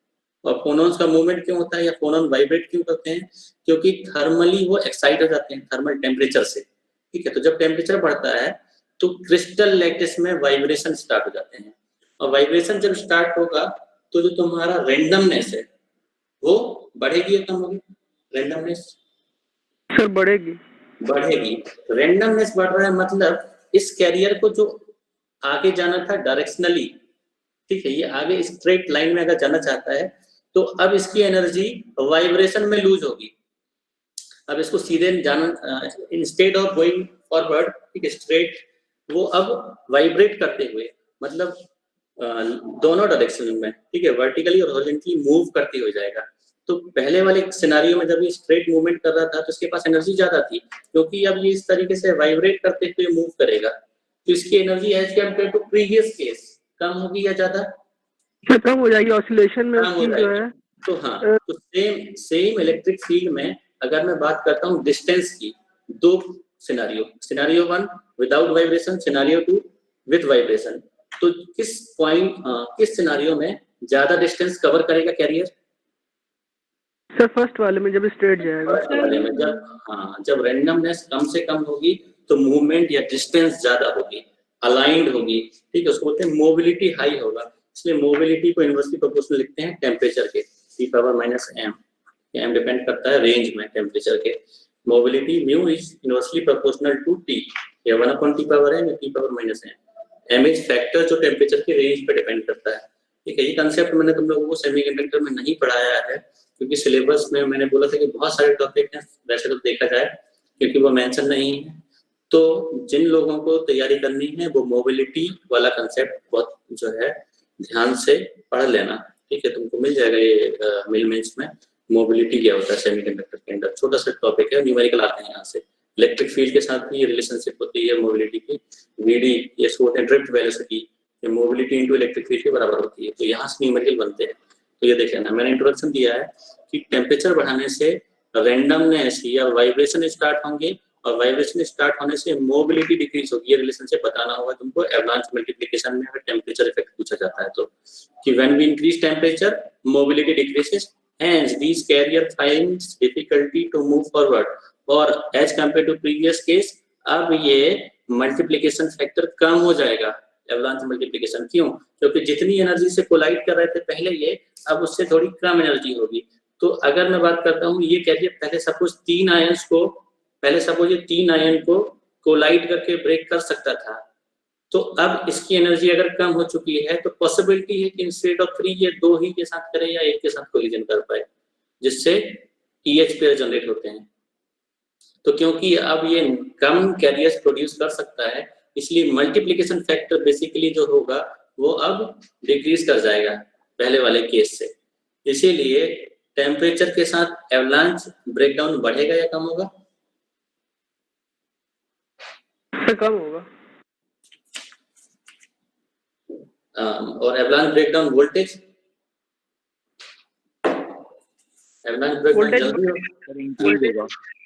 और फोनॉन्स का मूवमेंट क्यों होता है या फोनॉन वाइब्रेट क्यों करते हैं? क्योंकि थर्मली वो एक्साइट हो जाते हैं थर्मल टेम्परेचर से, ठीक है। तो जब टेम्परेचर बढ़ता है तो क्रिस्टल लैटिस में वाइब्रेशन स्टार्ट हो जाते हैं, और वाइब्रेशन जब स्टार्ट होगा तो जो तुम्हारा रेंडमनेस है वो बढ़ेगी या कम होगी? रेंडमनेस सर बढ़ेगी। बढ़ेगी। रेंडमनेस बढ़ रहा है मतलब इस कैरियर को जो आगे जाना था डायरेक्शनली, ठीक है, ये आगे स्ट्रेट लाइन में अगर जाना चाहता है तो अब इसकी एनर्जी वाइब्रेशन में लूज होगी। अब इसको सीधे जाना, इंस्टेड ऑफ गोइंग फॉरवर्ड, ठीक है, स्ट्रेट, वो अब वाइब्रेट करते हुए, मतलब दोनों डायरेक्शन में, ठीक है, वर्टिकली और हॉरिजॉन्टली मूव करती हो जाएगा। तो पहले वाले सिनेरियो में जब ये स्ट्रेट मूवमेंट कर रहा था तो इसके पास एनर्जी ज्यादा थी, क्योंकि अब ये इस तरीके से वाइब्रेट करते हुए मूव करेगा तो इसकी energy as compare to previous case कम होगी या ज्यादा? कम हो जाएगी, ऑसिलेशन में कम हो उसकी जो जाएगी। है। तो हाँ, तो सेम इलेक्ट्रिक फील्ड में अगर मैं बात करता हूँ डिस्टेंस की, दो scenario 1 without vibration, scenario 2 with vibration, तो किस सिनेरियो में ज्यादा डिस्टेंस कवर करेगा कैरियर? सर फर्स्ट वाले में जब स्ट्रेट जाएगा। फर्स्ट वाले में जब रेंडमनेस कम से कम होगी तो मूवमेंट या डिस्टेंस ज्यादा होगी, अलाइंड होगी, ठीक है, उसको बोलते हैं मोबिलिटी हाई होगा। इसलिए मोबिलिटी को इनवर्सली प्रोपोर्शनल लिखते हैं टेम्परेचर के, T⁻⁻m। m डिपेंड करता है रेंज में टेम्परेचर के। Mobility mu is inversely proportional to T, या 1/T⁻m या T⁻⁻m। m इज फैक्टर जो टेम्परेचर के रेंज पे डिपेंड करता है, ठीक है। ये कंसेप्ट मैंने तुम लोगों को सेमीकंडक्टर में नहीं पढ़ाया है, क्योंकि सिलेबस में मैंने बोला था कि बहुत सारे टॉपिक हैं, वैसे तो देखा जाए क्योंकि वो मेंशन नहीं है। तो जिन लोगों को तैयारी करनी है वो मोबिलिटी वाला कंसेप्ट बहुत जो है ध्यान से पढ़ लेना, ठीक है। तुमको मिल जाएगा ये मिल मेंस में मोबिलिटी क्या होता है सेमीकंडक्टर के अंदर, छोटा सा टॉपिक है, न्यूमेरिकल आते हैं यहाँ से। इलेक्ट्रिक फील्ड के साथ भी ये रिलेशनशिप होती है मोबिलिटी की। VD ये होते हैं drift velocity, mobility into electric field के बराबर होती है, तो यहाँ से न्यूमेरिकल बनते हैं। तो ये देख लेना, मैंने इंट्रोडक्शन दिया है कि टेम्परेचर बढ़ाने से रेंडमनेस या वाइब्रेशन स्टार्ट होंगे, और वाइब्रेशन स्टार्ट होने से मोबिलिटी डिक्रीज होगी। ये रिलेशनशिप बताना होगा तुमको एवलांच मल्टीप्लिकेशन में अगर टेम्परेचर इफेक्ट पूछा जाता है तो, कि when we increase temperature mobility decreases, hence these carrier finds difficulty to move forward, और as compared to previous case अब ये मल्टीप्लिकेशन फैक्टर कम हो जाएगा एवलांच मल्टीप्लिकेशन। क्यों? क्योंकि जितनी एनर्जी से कोलाइड कर रहे थे पहले ये, अब उससे थोड़ी कम एनर्जी होगी। तो अगर मैं बात करता हूँ ये कैरियर पहले सपोज ये 3 आयन को कोलाइड करके ब्रेक कर सकता था, तो अब इसकी एनर्जी अगर कम हो चुकी है तो पॉसिबिलिटी है कि इंस्टेड ऑफ 3 ये 2 ही के साथ करे या 1 के साथ कोलिजन कर पाए, जिससे TH पेयर जनरेट होते हैं। तो क्योंकि अब ये कम कैरियर्स प्रोड्यूस कर सकता है, इसलिए मल्टीप्लिकेशन फैक्टर बेसिकली जो होगा वो अब डिक्रीज कर जाएगा पहले वाले केस से। इसीलिए टेम्परेचर के साथ एवलांच ब्रेकडाउन बढ़ेगा या कम होगा? कम होगा। और एवलांच ब्रेकडाउन वोल्टेज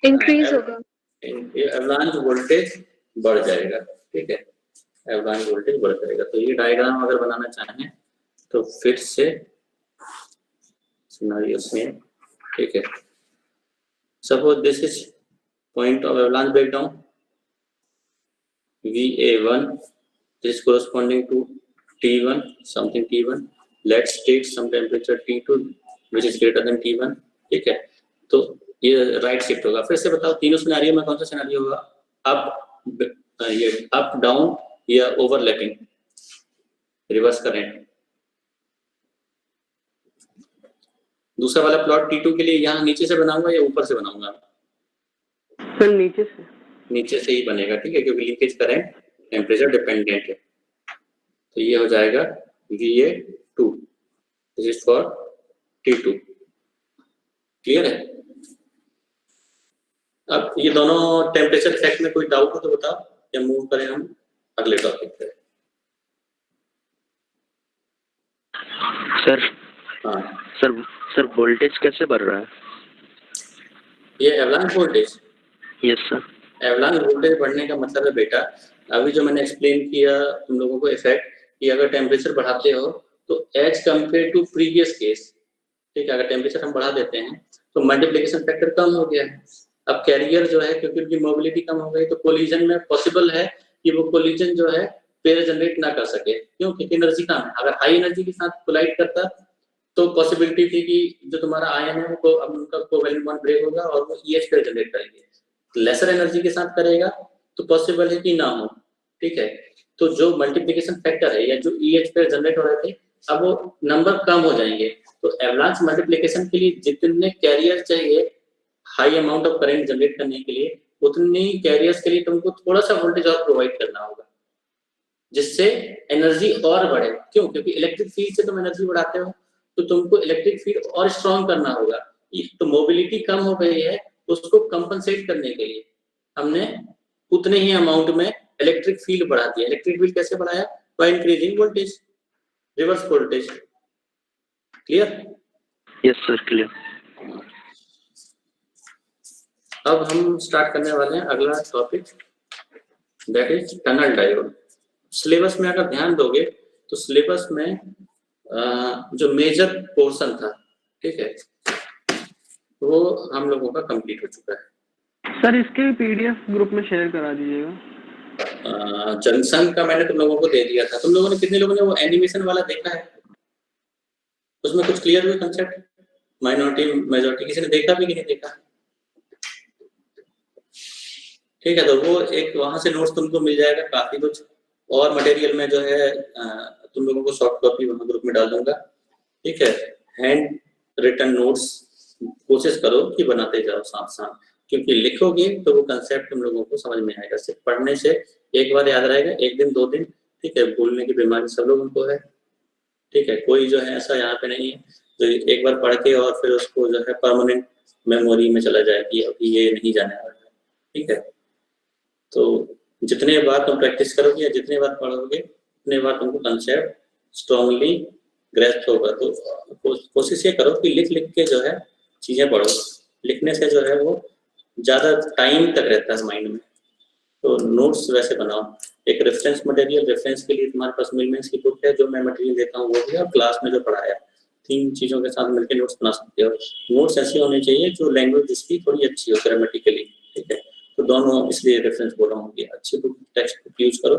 इंक्रीज होगा। एवलांच वोल्टेज बढ़ जाएगा, ठीक है, एवलांच वोल्टेज बढ़ जाएगा। तो ये डायग्राम अगर बनाना चाहें तो फिर से सिनेरियो सेम, ठीक है। Suppose this is point of avalanche breakdown VA1, this corresponding to T1, something T1. Let's take some temperature T2 which is greater than T1, ठीक है। तो ये राइट शिफ्ट होगा। फिर से बताओ तीनों सिनेरियो में कौन सा सिनेरियो होगा? ये अप डाउन या ओवरलैपिंग, रिवर्स करंट। दूसरा वाला प्लॉट T2 के लिए यहाँ नीचे से बनाऊंगा या ऊपर से बनाऊंगा? सर नीचे से ही बनेगा, ठीक है, क्योंकि लीकेज करंट टेम्परेचर डिपेंडेंट है। तो ये हो जाएगा VA2, this is for T2। Clear है? अब ये दोनों टेम्परेचर इफेक्ट में कोई डाउट हो तो बताओ, या मूव करें हम अगले टॉपिक पे? सर हाँ, सर वोल्टेज कैसे बढ़ रहा है? ये avalanche voltage. Yes sir. Avalanche voltage बढ़ने का मतलब है बेटा, अभी जो मैंने एक्सप्लेन किया तुम लोगों को इफेक्ट, कि अगर टेम्परेचर बढ़ाते हो तो as compare to previous case, ठीक है, अगर टेम्परेचर हम बढ़ा देते हैं तो मल्टीप्लिकेशन फैक्टर कम हो गया है। अब कैरियर जो है, क्योंकि उनकी मोबिलिटी कम हो गई, तो कोलिजन में पॉसिबल है कि वो कोलिजन जो है पेयर जनरेट ना कर सके। क्यों? क्योंकि एनर्जी कम है। अगर हाई एनर्जी के साथ कोलाइड करता तो पॉसिबिलिटी थी कि जो तुम्हारा आयन है वो अब उनका कोवैलेंट बॉन्ड ब्रेक होगा और वो EH पेयर जनरेट करेंगे। लेसर एनर्जी के साथ करेगा तो पॉसिबल है कि ना हो, ठीक है। तो जो मल्टीप्लिकेशन फैक्टर है या जो EH पेयर जनरेट हो रहे थे, अब वो नंबर कम हो जाएंगे। तो एवलांच मल्टीप्लिकेशन के लिए जितने कैरियर चाहिए high amount of current generate करने के लिए, उतनी कैरियर्स के लिए तुमको थोड़ा सा वोल्टेज और प्रोवाइड करना होगा, जिससे एनर्जी और बढ़े। क्यों? क्योंकि इलेक्ट्रिक फील्ड से तुम एनर्जी बढ़ाते हो तो तुमको इलेक्ट्रिक फील्ड और स्ट्रॉन्ग करना होगा। तो मोबिलिटी कम हो गई है, तो उसको कंपनसेट करने के लिए हमने उतने ही अमाउंट में इलेक्ट्रिक फील्ड बढ़ा दिया। इलेक्ट्रिक फील्ड कैसे बढ़ाया? By increasing voltage, reverse voltage. Clear? Yes sir, clear. अब हम स्टार्ट करने वाले हैं अगला topic, that is tunnel diode. Syllabus में अगर ध्यान दोगे तो सिलेबस में जो मेजर पोर्शन था, ठीक है, वो हम लोगों का कंप्लीट हो चुका है। सर इसके PDF ग्रुप में शेयर करा दीजिएगा। जंक्शन का मैंने तुम लोगों को दे दिया था। तुम लोगों ने कितने लोगों ने वो एनिमेशन वाला देखा है? उसमें कुछ क्लियर हुए कंसेप्ट? माइनॉरिटी मेजॉरिटी किसी ने देखा भी कि नहीं देखा? ठीक है, तो वो एक वहां से नोट्स तुमको मिल जाएगा काफी कुछ। और मटेरियल में जो है तुम लोगों को सॉफ्ट कॉपी वहां ग्रुप में डाल दूंगा, ठीक है। हैंड रिटन नोट्स कोशिश करो कि बनाते जाओ साथ साथ, क्योंकि लिखोगे तो वो कंसेप्ट तुम लोगों को समझ में आएगा। सिर्फ पढ़ने से एक बार याद रहेगा, एक दिन 2 दिन, ठीक है। भूलने की बीमारी सब लोगों को है, ठीक है। कोई जो है ऐसा यहाँ पे नहीं है जो एक बार पढ़ के और फिर उसको जो है परमानेंट मेमोरी में चला जाए कि अभी ये नहीं जाने वाला है, ठीक है। तो जितने बार तुम प्रैक्टिस करोगे या जितने बार पढ़ोगे उतने बार तुमको कंसेप्ट स्ट्रांगली ग्रैस्प होगा। तो कोशिश ये करो कि लिख लिख के जो है चीज़ें पढ़ो। लिखने से जो है वो ज़्यादा टाइम तक रहता है माइंड में। तो नोट्स वैसे बनाओ। एक रेफरेंस मटेरियल, रेफरेंस के लिए तुम्हारे पास मिलमेंस की बुक है, जो मैं मटेरियल देता हूँ वो भी, और क्लास में जो पढ़ाया, 3 चीज़ों के साथ मिलकर नोट्स बना सकते हो। नोट्स ऐसी होनी चाहिए जो लैंग्वेज जिसकी थोड़ी अच्छी हो ग्रामेटिकली, ठीक है। तो दोनों इसलिए रेफरेंस बोल रहा हूँ कि अच्छी बुक, टेक्स्ट बुक यूज करो,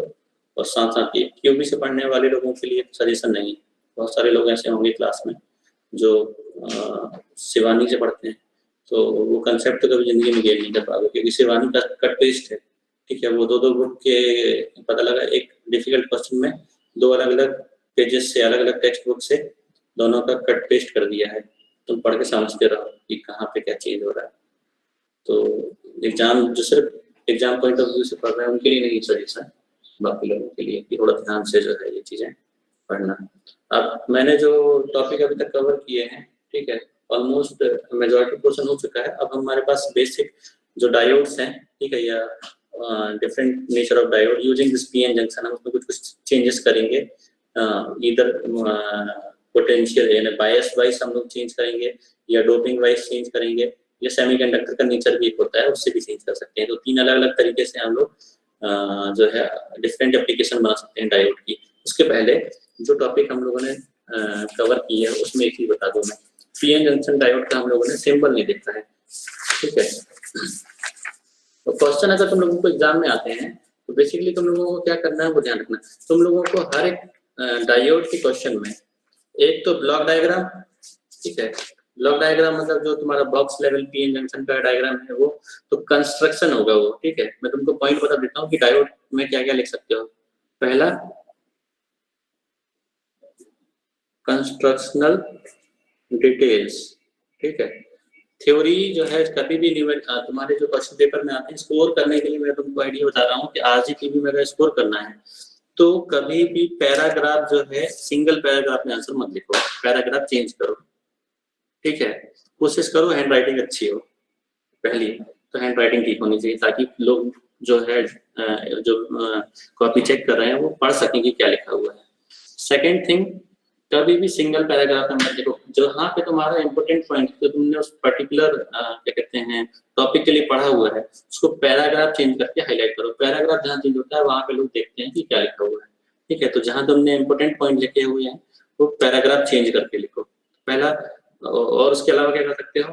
और साथ साथ ये QB से पढ़ने वाले लोगों के लिए सजेशन नहीं है। बहुत सारे लोग ऐसे होंगे क्लास में जो शिवानी से पढ़ते हैं, तो वो कंसेप्ट तो कभी जिंदगी में गेन नहीं कर पाओगे, क्योंकि शिवानी का कट पेस्ट है, ठीक है। वो 2 बुक के पता लगा, एक डिफिकल्ट क्वेश्चन में 2 अलग अलग पेजेस से, अलग अलग टेक्स्ट बुक से दोनों का कट पेस्ट कर दिया है। तुम पढ़ के समझते रहो कि कहाँ पे क्या चेंज हो रहा है। तो एग्जाम, जो सिर्फ एग्जाम पॉइंट ऑफ व्यू से पढ़ रहे हैं उनके लिए नहीं सजेशन, बाकी लोगों के लिए कि थोड़ा ध्यान से जो है ये चीज़ें पढ़ना। अब मैंने जो टॉपिक अभी तक कवर किए हैं, ठीक है, ऑलमोस्ट मेजॉरिटी पोर्शन हो चुका है। अब हमारे पास बेसिक जो डायोड्स हैं, ठीक है, या different nature of diode using this PN junction, हम उसमें कुछ चेंजेस करेंगे। इधर पोटेंशियल है बायस वाइज हम लोग चेंज करेंगे, या डोपिंग वाइज चेंज करेंगे, या सेमीकंडक्टर का नेचर भी होता है उससे भी चेंज कर सकते हैं। तो 3 अलग अलग तरीके से हम लोग जो है डिफरेंट एप्लीकेशन बना सकते हैं डायोड की। उसके पहले जो टॉपिक हम लोगों ने कवर किया है उसमें एक ही बता दूं मैं, PN जंक्शन डायोड का हम लोगों ने सिंबल नहीं देखा है, ठीक है। तो क्वेश्चन अगर तुम लोगों को एग्जाम में आते हैं तो बेसिकली तुम लोगों को क्या करना है वो ध्यान रखना। तुम लोगों को हर एक डायोड के क्वेश्चन में एक तो ब्लॉक डायग्राम, ठीक है, ब्लॉक डायग्राम मतलब जो तुम्हारा बॉक्स लेवल PN जंक्शन का डायग्राम है वो, तो कंस्ट्रक्शन होगा वो, ठीक है। मैं तुमको पॉइंट बता देता हूँ कि डायोड में क्या क्या लिख सकते हो। पहला, कंस्ट्रक्शनल डिटेल्स, ठीक है। थ्योरी जो है कभी भी तुम्हारे जो क्वेश्चन पेपर में आते हैं, स्कोर करने के लिए मैं तुमको आइडिया बता रहा हूँ कि RGTV में अगर स्कोर करना है तो कभी भी पैराग्राफ जो है सिंगल पैराग्राफ में आंसर मत लिखो, पैराग्राफ चेंज करो, ठीक है। कोशिश करो हैंड राइटिंग अच्छी हो, पहली तो हैंड राइटिंग ठीक होनी चाहिए ताकि लोग जो है जो कॉपी चेक कर रहे हैं वो पढ़ सकें कि क्या लिखा हुआ है। सेकेंड थिंग, कभी भी सिंगल पैराग्राफ में मत लिखो, जहाँ पे तुम्हारा इंपॉर्टेंट पॉइंट जो तुमने उस पर्टिकुलर क्या कहते हैं टॉपिक के लिए पढ़ा हुआ है उसको पैराग्राफ चेंज करके हाईलाइट करो। पैराग्राफ जहाँ चेंज होता है वहाँ पे लोग देखते हैं कि क्या लिखा हुआ है, ठीक है। तो जहाँ तुमने इंपॉर्टेंट पॉइंट लिखे हुए हैं वो पैराग्राफ चेंज करके लिखो पहला। और उसके अलावा क्या कर सकते हो,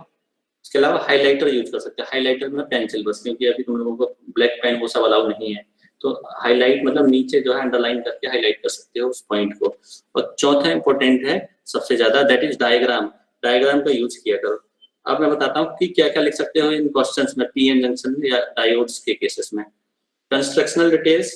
इसके अलावा हाइलाइटर यूज कर सकते हैं। हाइलाइटर में पेंसिल बस, क्योंकि अभी तुम लोगों को ब्लैक पेन वो सब अलाउ नहीं है, तो हाईलाइट मतलब नीचे जो है अंडरलाइन करके हाईलाइट कर सकते हो उस पॉइंट को। और चौथा इंपॉर्टेंट है सबसे ज्यादा, दैट इज डायग्राम। डायग्राम का यूज किया करो। अब मैं बताता हूँ कि क्या क्या लिख सकते हो इन क्वेश्चंस में, पीएन जंक्शन या डायोड्स के केसेस में। कंस्ट्रक्शनल डिटेल्स,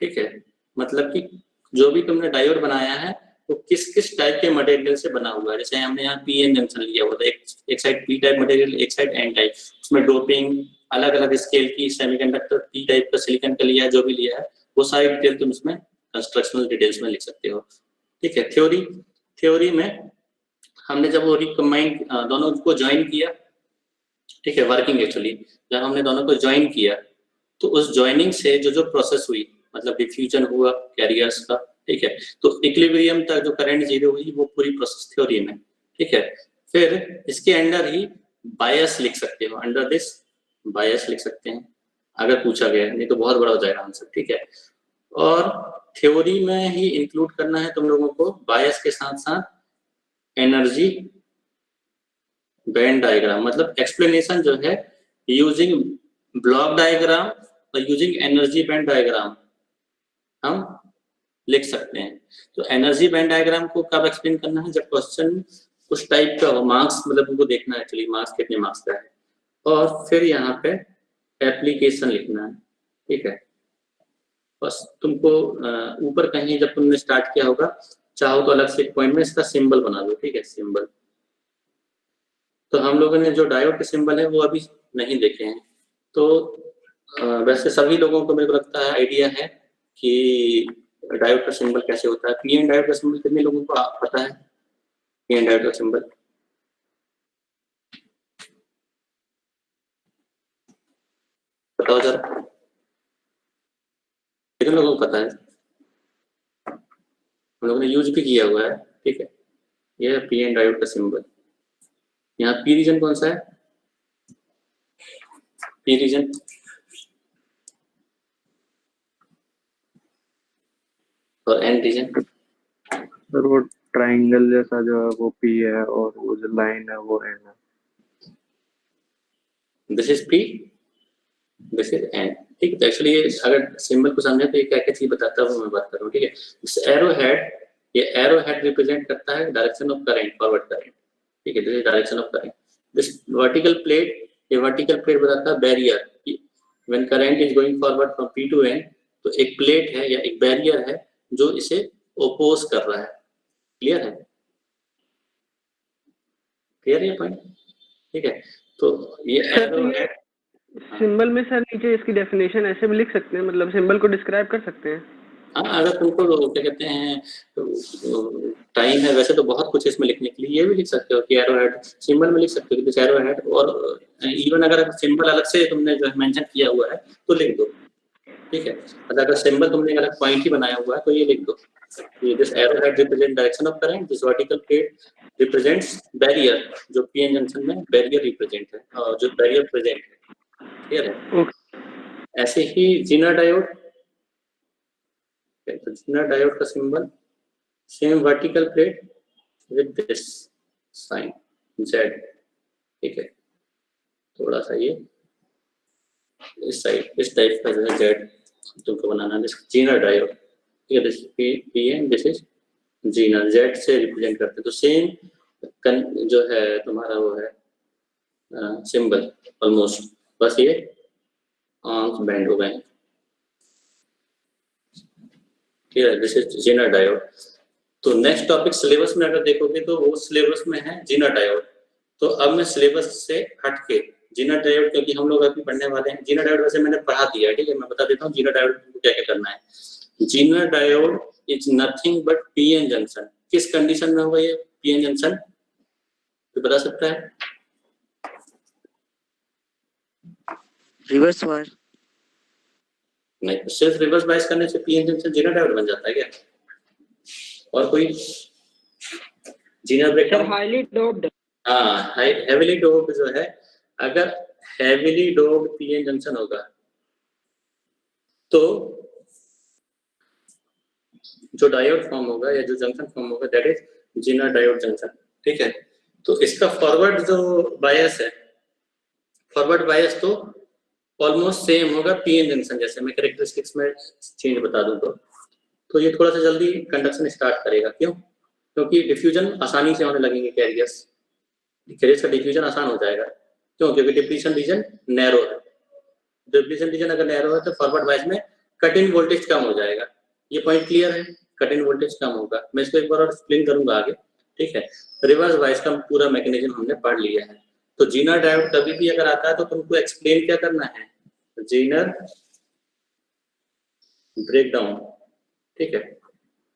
ठीक है, मतलब कि जो भी तुमने डायोड बनाया है वो किस किस टाइप के मटेरियल से बना हुआ है। जैसे हमने यहाँ पीएन जंक्शन लिया हुआ था, एक साइड पी टाइप मटेरियल, एक साइड एन टाइप, उसमें डोपिंग अलग अलग स्केल की, सेमीकंडक्टर पी टाइप का सिलिकॉन का लिया है, जो भी लिया है वो सारी डिटेल तुम इसमें कंस्ट्रक्शनल डिटेल्स में लिख सकते हो, ठीक है। थ्योरी में हमने जब वो रिकम्बाइन दोनों को ज्वाइन किया, ठीक है, वर्किंग एक्चुअली जब हमने दोनों को ज्वाइन किया तो उस ज्वाइनिंग से जो प्रोसेस हुई, मतलब डिफ्यूजन हुआ कैरियर्स का, ठीक है, तो इक्विलिब्रियम तक जो करंट जीरो हुई वो पूरी प्रोसेस थ्योरी में, ठीक है। फिर इसके अंडर ही बायस लिख सकते हो, अंडर दिस बायस लिख सकते हैं अगर पूछा गया, नहीं तो बहुत बड़ा हो जाएगा आंसर, ठीक है। और थ्योरी में ही इंक्लूड करना है तुम लोगों को बायस के साथ साथ एनर्जी बैंड डायग्राम, मतलब एक्सप्लेनेशन जो है यूजिंग ब्लॉक डायग्राम और यूजिंग एनर्जी बैंड डायग्राम हम लिख सकते हैं। तो एनर्जी बैंड डायग्राम को कब एक्सप्लेन करना है, जब क्वेश्चन उस टाइप का हो, मार्क्स मतलब उनको देखना है एक्चुअली मार्क्स कितने मार्क्स का है, और फिर यहाँ पे एप्लीकेशन लिखना है, ठीक है। बस तुमको ऊपर कहीं जब तुमने स्टार्ट किया होगा, चाहो तो अलग से एक पॉइंट में इसका सिंबल बना दो, ठीक है, सिंबल। तो हम लोगों ने जो डायोड के सिंबल है वो अभी नहीं देखे हैं, तो वैसे सभी लोगों को मेरे को लगता है आइडिया है कि डायोड का सिंबल कैसे होता है। पीएन डायोड का सिंबल कितने लोगों को पता है? पीएन डायोड का सिंबल बताओ जरा, कितने लोगों को पता है? हम लोगों ने यूज भी किया हुआ है, ठीक है। ये है पीएन डायोड का सिंबल। यहाँ पी रीजन कौन सा है? पी रीजन और एन रीजन। सर वो ट्राइंगल जैसा जो है वो पी है और वो जो लाइन है वो एन है। This is P, this is an, ठीक है। तो एक्चुअली अगर सिंबल को समझे तो ये क्या क्या चीज बताता है वो मैं बात कर रहा हूँ, ठीक है। दिस एरो हेड, ये एरो हेड रिप्रेजेंट करता है direction of current, forward current, ठीक है, this is direction of current. This vertical plate, ये वर्टिकल प्लेट बताता है barrier, when current is going forward from P to N, तो एक प्लेट है या एक बैरियर है जो इसे ओपोज कर रहा है। क्लियर है? क्लियर है पॉइंट, ठीक है। तो ये एरो हेड सिंबल में सर नीचे इसकी डेफिनेशन ऐसे भी लिख सकते हैं, मतलब सिंबल को डिस्क्राइब कर सकते हैं। हाँ, अगर तुमको क्या कहते हैं टाइम है, वैसे तो बहुत कुछ इसमें लिखने के लिए, ये भी लिख सकते हो कि एरो हेड सिंबल में लिख सकते हो कि एरो हेड, और इवन अगर सिंबल अलग से तुमने जो मेंशन किया हुआ है तो लिख दो, ठीक है। अगर सिंबल तुमने अलग पॉइंट ही बनाया हुआ है तो ये लिख दो, ये this arrow head represent direction of current, this vertical plate represents barrier, जो पीएन जंक्शन में बैरियर रिप्रेजेंट है और जो बैरियर प्रेजेंट है। क्लियर है? ऐसे ही जीनर डायोड, तो जीनर डायोड का symbol same vertical plate with this sign Z, ठीक है। थोड़ा सा ये इस साइड इस टाइप का जो है जेड तुमको बनाना है, जीनर डायोड, ठीक है। This P N, this is Zener, Z से रिप्रेजेंट करते हैं। तो सेम जो है तुम्हारा वो है सिंबल ऑलमोस्ट, बस ये आर्म्स बैंड हो गए, ठीक है। This is Zener diode. तो नेक्स्ट टॉपिक सिलेबस में अगर देखोगे तो वो सिलेबस में है जीनर डायोड। तो अब मैं सिलेबस से हट के जीनर डायोड, क्योंकि हम लोग अभी पढ़ने वाले हैं जीनर डायोड, वैसे मैंने पढ़ा दिया है, ठीक है, मैं बता देता हूँ जीनर डायोड को क्या क्या करना है। Zener diode is nothing but PN junction. किस कंडीशन में होगा ये पीएन जंक्शन, तो बता सकता है? Reverse wire. नहीं, सिर्फ रिवर्स बायस करने से पीएन जंक्शन जीनर डायोड बन जाता है क्या? और कोई जीनर ब्रेकडाउन? Highly doped. हाँ, हेवीली डोप्ड जो है, अगर हेवीली डोप्ड पीएन जंक्शन होगा तो जो डायोड फॉर्म होगा या जो जंक्शन फॉर्म होगा that is Zener diode junction. ठीक है, तो इसका फॉरवर्ड जो बायस है, फॉरवर्ड बायस तो ऑलमोस्ट सेम होगा पीएन जंक्शन जैसे। मैं कैरेक्टरिस्टिक्स में चेंज बता दूं तो ये थोड़ा सा जल्दी कंडक्शन स्टार्ट करेगा। क्यों? क्योंकि डिफ्यूजन आसानी से होने लगेंगे, कैरियर्स का डिफ्यूजन आसान हो जाएगा। क्यों? क्योंकि डिप्लीशन रीजन नैरो है। डिप्लीशन रीजन अगर नैरो है तो फॉरवर्ड बायस में कट इन वोल्टेज कम हो जाएगा। ये पॉइंट क्लियर है? कट इन वोल्टेज कम होगा। मैं इसको एक बार और एक्सप्लेन करूंगा आगे। ठीक है, रिवर्स बायस का पूरा मैकेनिज्म हमने पढ़ लिया है। तो जीनर डायोड कभी भी अगर आता है तो तुमको एक्सप्लेन क्या करना है? Zener breakdown. ठीक है,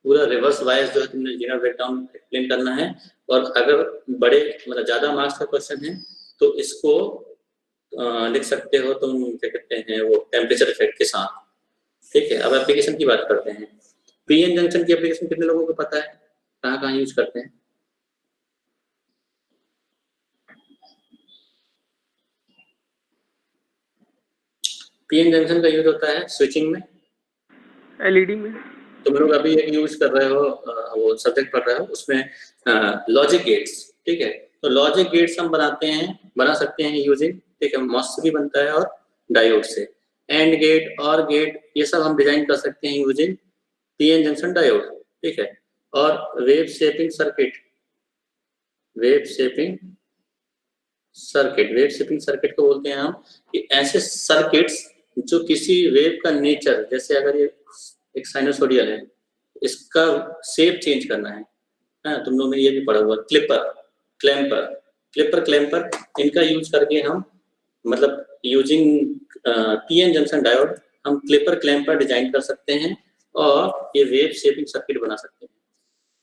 पूरा रिवर्स बायस जो है तुमने जीनर ब्रेकडाउन एक्सप्लेन करना है। और अगर बड़े मतलब ज्यादा मार्क्स का क्वेश्चन है तो इसको लिख सकते हो तुम, क्या कहते हैं वो, टेम्परेचर इफेक्ट के साथ। ठीक है, अब एप्लीकेशन की बात करते हैं। पीएन जंक्शन की एप्लीकेशन कितने लोगों को पता है, कहाँ कहाँ यूज करते हैं? पीएन जंक्शन का यूज होता है स्विचिंग में, एलईडी में। तुम लोग अभी एक यूज कर रहे हो, वो सब्जेक्ट पढ़ रहे हो, उसमें लॉजिक गेट्स। ठीक है, तो लॉजिक गेट्स हम बना सकते हैं यूजिंग, ठीक है, मॉस भी बनता है और डायोड से। एंड गेट और गेट ये सब हम डिजाइन कर सकते हैं यूजिंग पीएन जंक्शन डायोड। ठीक है, और वेव शेपिंग सर्किट को बोलते हैं हम कि ऐसे सर्किट्स जो किसी वेव का नेचर, जैसे अगर ये एक साइनसोइडल है, इसका शेप चेंज करना है। तुम लोगों ने ये भी पढ़ा हुआ, क्लैम्पर, इनका यूज करके हम मतलब यूजिंग पीएन जंक्शन डायोड हम क्लैम्पर डिजाइन कर सकते हैं और ये वेव शेपिंग सर्किट बना सकते हैं।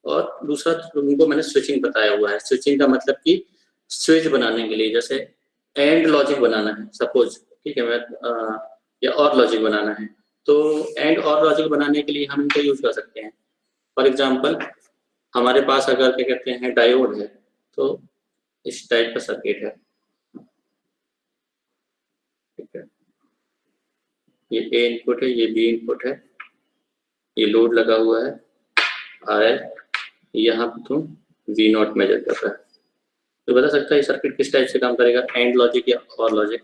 और दूसरा तुमको मैंने स्विचिंग बताया हुआ है। स्विचिंग का मतलब कि स्विच बनाने के लिए, जैसे एंड लॉजिक बनाना है सपोज, ठीक है, या और लॉजिक बनाना है, तो एंड और लॉजिक बनाने के लिए हम इनका यूज कर सकते हैं। फॉर एग्जांपल हमारे पास अगर क्या कहते हैं डायोड है, तो इस टाइप का सर्किट है। ठीक है, ये ए इनपुट है, ये बी इनपुट है, ये लोड लगा हुआ है आर, यहाँ पर तुम वी नॉट मेजर कर रहा है, तो बता सकता है ये सर्किट किस टाइप से काम करेगा, एंड लॉजिक या और लॉजिक?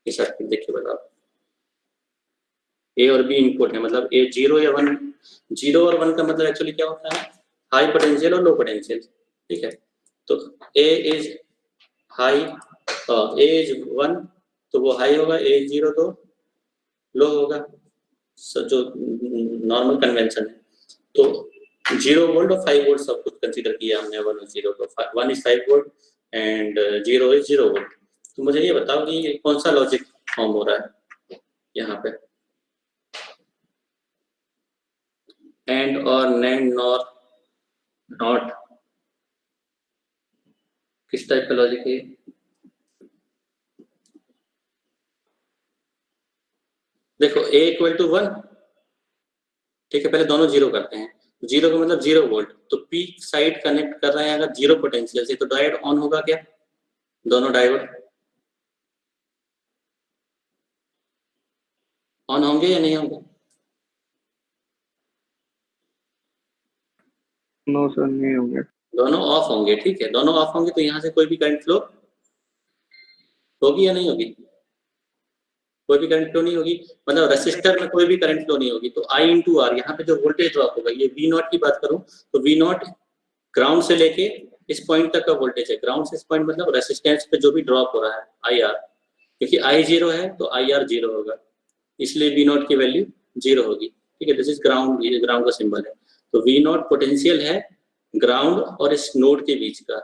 ये सर्किट देखिए बताओ, ए और बी इनपुट है, मतलब ए 0 या 1, 0 और 1 का मतलब एक्चुअली क्या होता है, हाई पोटेंशियल और लो पोटेंशियल। ठीक है, तो ए इज हाई, ए इज 1 तो वो हाई होगा, ए इज 0 तो लो होगा, जो नॉर्मल कन्वेंशन है। तो 0 वोल्ट और 5 वोल्ट सब कुछ कंसीडर किया हमने, 1 और 0, तो 1 is 5 volt and 0 is 0 volt. तो मुझे ये बताओ कि कौन सा लॉजिक फॉर्म हो रहा है यहाँ पे, एंड और नैंड नॉर नॉट, किस टाइप का लॉजिक है? देखो a इक्वल टू 1, ठीक है, पहले दोनों 0 करते हैं, 0 का मतलब 0 वोल्ट, तो पीक साइड कनेक्ट कर रहे हैं अगर 0 पोटेंशियल से, तो डायोड ऑन होगा क्या? दोनों डायोड ऑन होंगे या नहीं होंगे? नो सर, नहीं होंगे, दोनों ऑफ होंगे। ठीक है, दोनों ऑफ होंगे तो यहाँ से कोई भी करंट फ्लो होगी या नहीं होगी? कोई भी करंट फ्लो नहीं होगी, मतलब रेसिस्टर में कोई भी करंट फ्लो नहीं होगी। तो I इंटू आर, यहाँ पे जो वोल्टेज ड्रॉप होगा, ये V नॉट की बात करूं तो V नॉट ग्राउंड से लेके इस पॉइंट तक का वोल्टेज है, ग्राउंड से इस पॉइंट मतलब रेसिस्टेंस पे जो भी ड्रॉप हो रहा है IR, क्योंकि I 0 है तो IR 0 होगा, इसलिए V नॉट की वैल्यू 0 होगी। ठीक है, दिस इज ग्राउंड, ये ग्राउंड का सिंबल है। तो V नॉट पोटेंशियल है ग्राउंड और इस नोड के बीच का,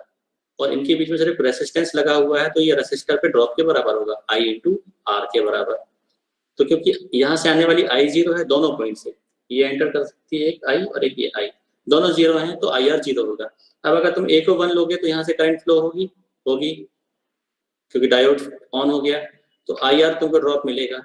और इनके बीच में सिर्फ रेसिस्टेंस लगा हुआ है, तो ये रेसिस्टर पे ड्रॉप के बराबर होगा, I इंटू आर के बराबर। तो क्योंकि यहाँ से आने वाली आई जीरो है दोनों पॉइंट से, ये एंटर कर सकती है एक आई और एक ये आई, दोनों जीरो हैं तो आई आर जीरो होगा। अब अगर तुम ए को 1 लोगे तो यहाँ से करंट फ्लो होगी क्योंकि डायोड ऑन हो गया, तो आई आर तुमको ड्रॉप मिलेगा।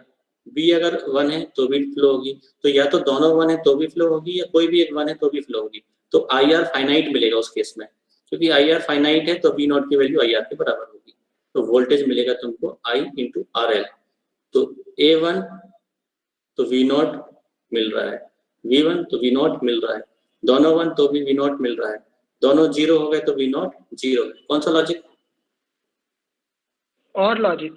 बी अगर 1 है तो भी फ्लो होगी, तो या तो दोनों 1 है तो भी फ्लो होगी, या कोई भी एक 1 है तो भी फ्लो होगी। तो आई आर फाइनाइट मिलेगा उस केस में, क्योंकि आई आर फाइनाइट है तो बी नॉट की वैल्यू आई आर के बराबर होगी। तो वोल्टेज मिलेगा तुमको आई इंटू आर एल। तो A1 तो V नॉट मिल रहा है, V1 तो V नॉट मिल रहा है, दोनों 1 तो भी V नॉट मिल रहा है, दोनों जीरो हो गए तो V नॉट जीरो है। कौन सा लॉजिक? और लॉजिक।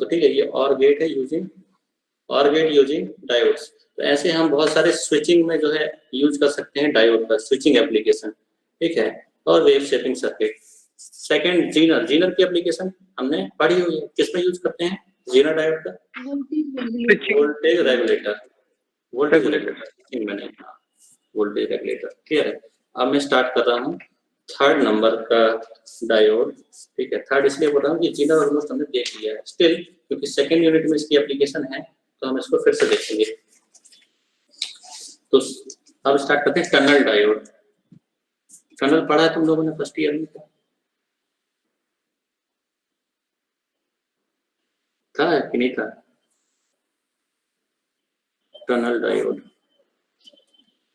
तो ठीक है, ये और गेट है यूजिंग डायोड्स। तो ऐसे हम बहुत सारे स्विचिंग में जो है यूज कर सकते हैं डायोड का, स्विचिंग एप्लीकेशन, ठीक है। और wave shaping circuit. Second Zener की एप्लीकेशन हमने पढ़ी हुई है, किसमें यूज करते हैं जीनर डायोड का? Voltage regulator, voltage regulator, clear है। अब मैं स्टार्ट कर रहा हूँ 3rd नंबर का डायोड, ठीक है। 3rd इसलिए बोल रहा हूँ कि जीनर ऑलमोस्ट हमने देख लिया है, स्टिल क्योंकि 2nd यूनिट में इसकी एप्लीकेशन है तो हम इसको फिर से देखेंगे। तो अब स्टार्ट करते हैं टनल डायोड। टनल पढ़ा है तुम लोगों ने फर्स्ट ईयर में? था कि नहीं था? टनल डायोड,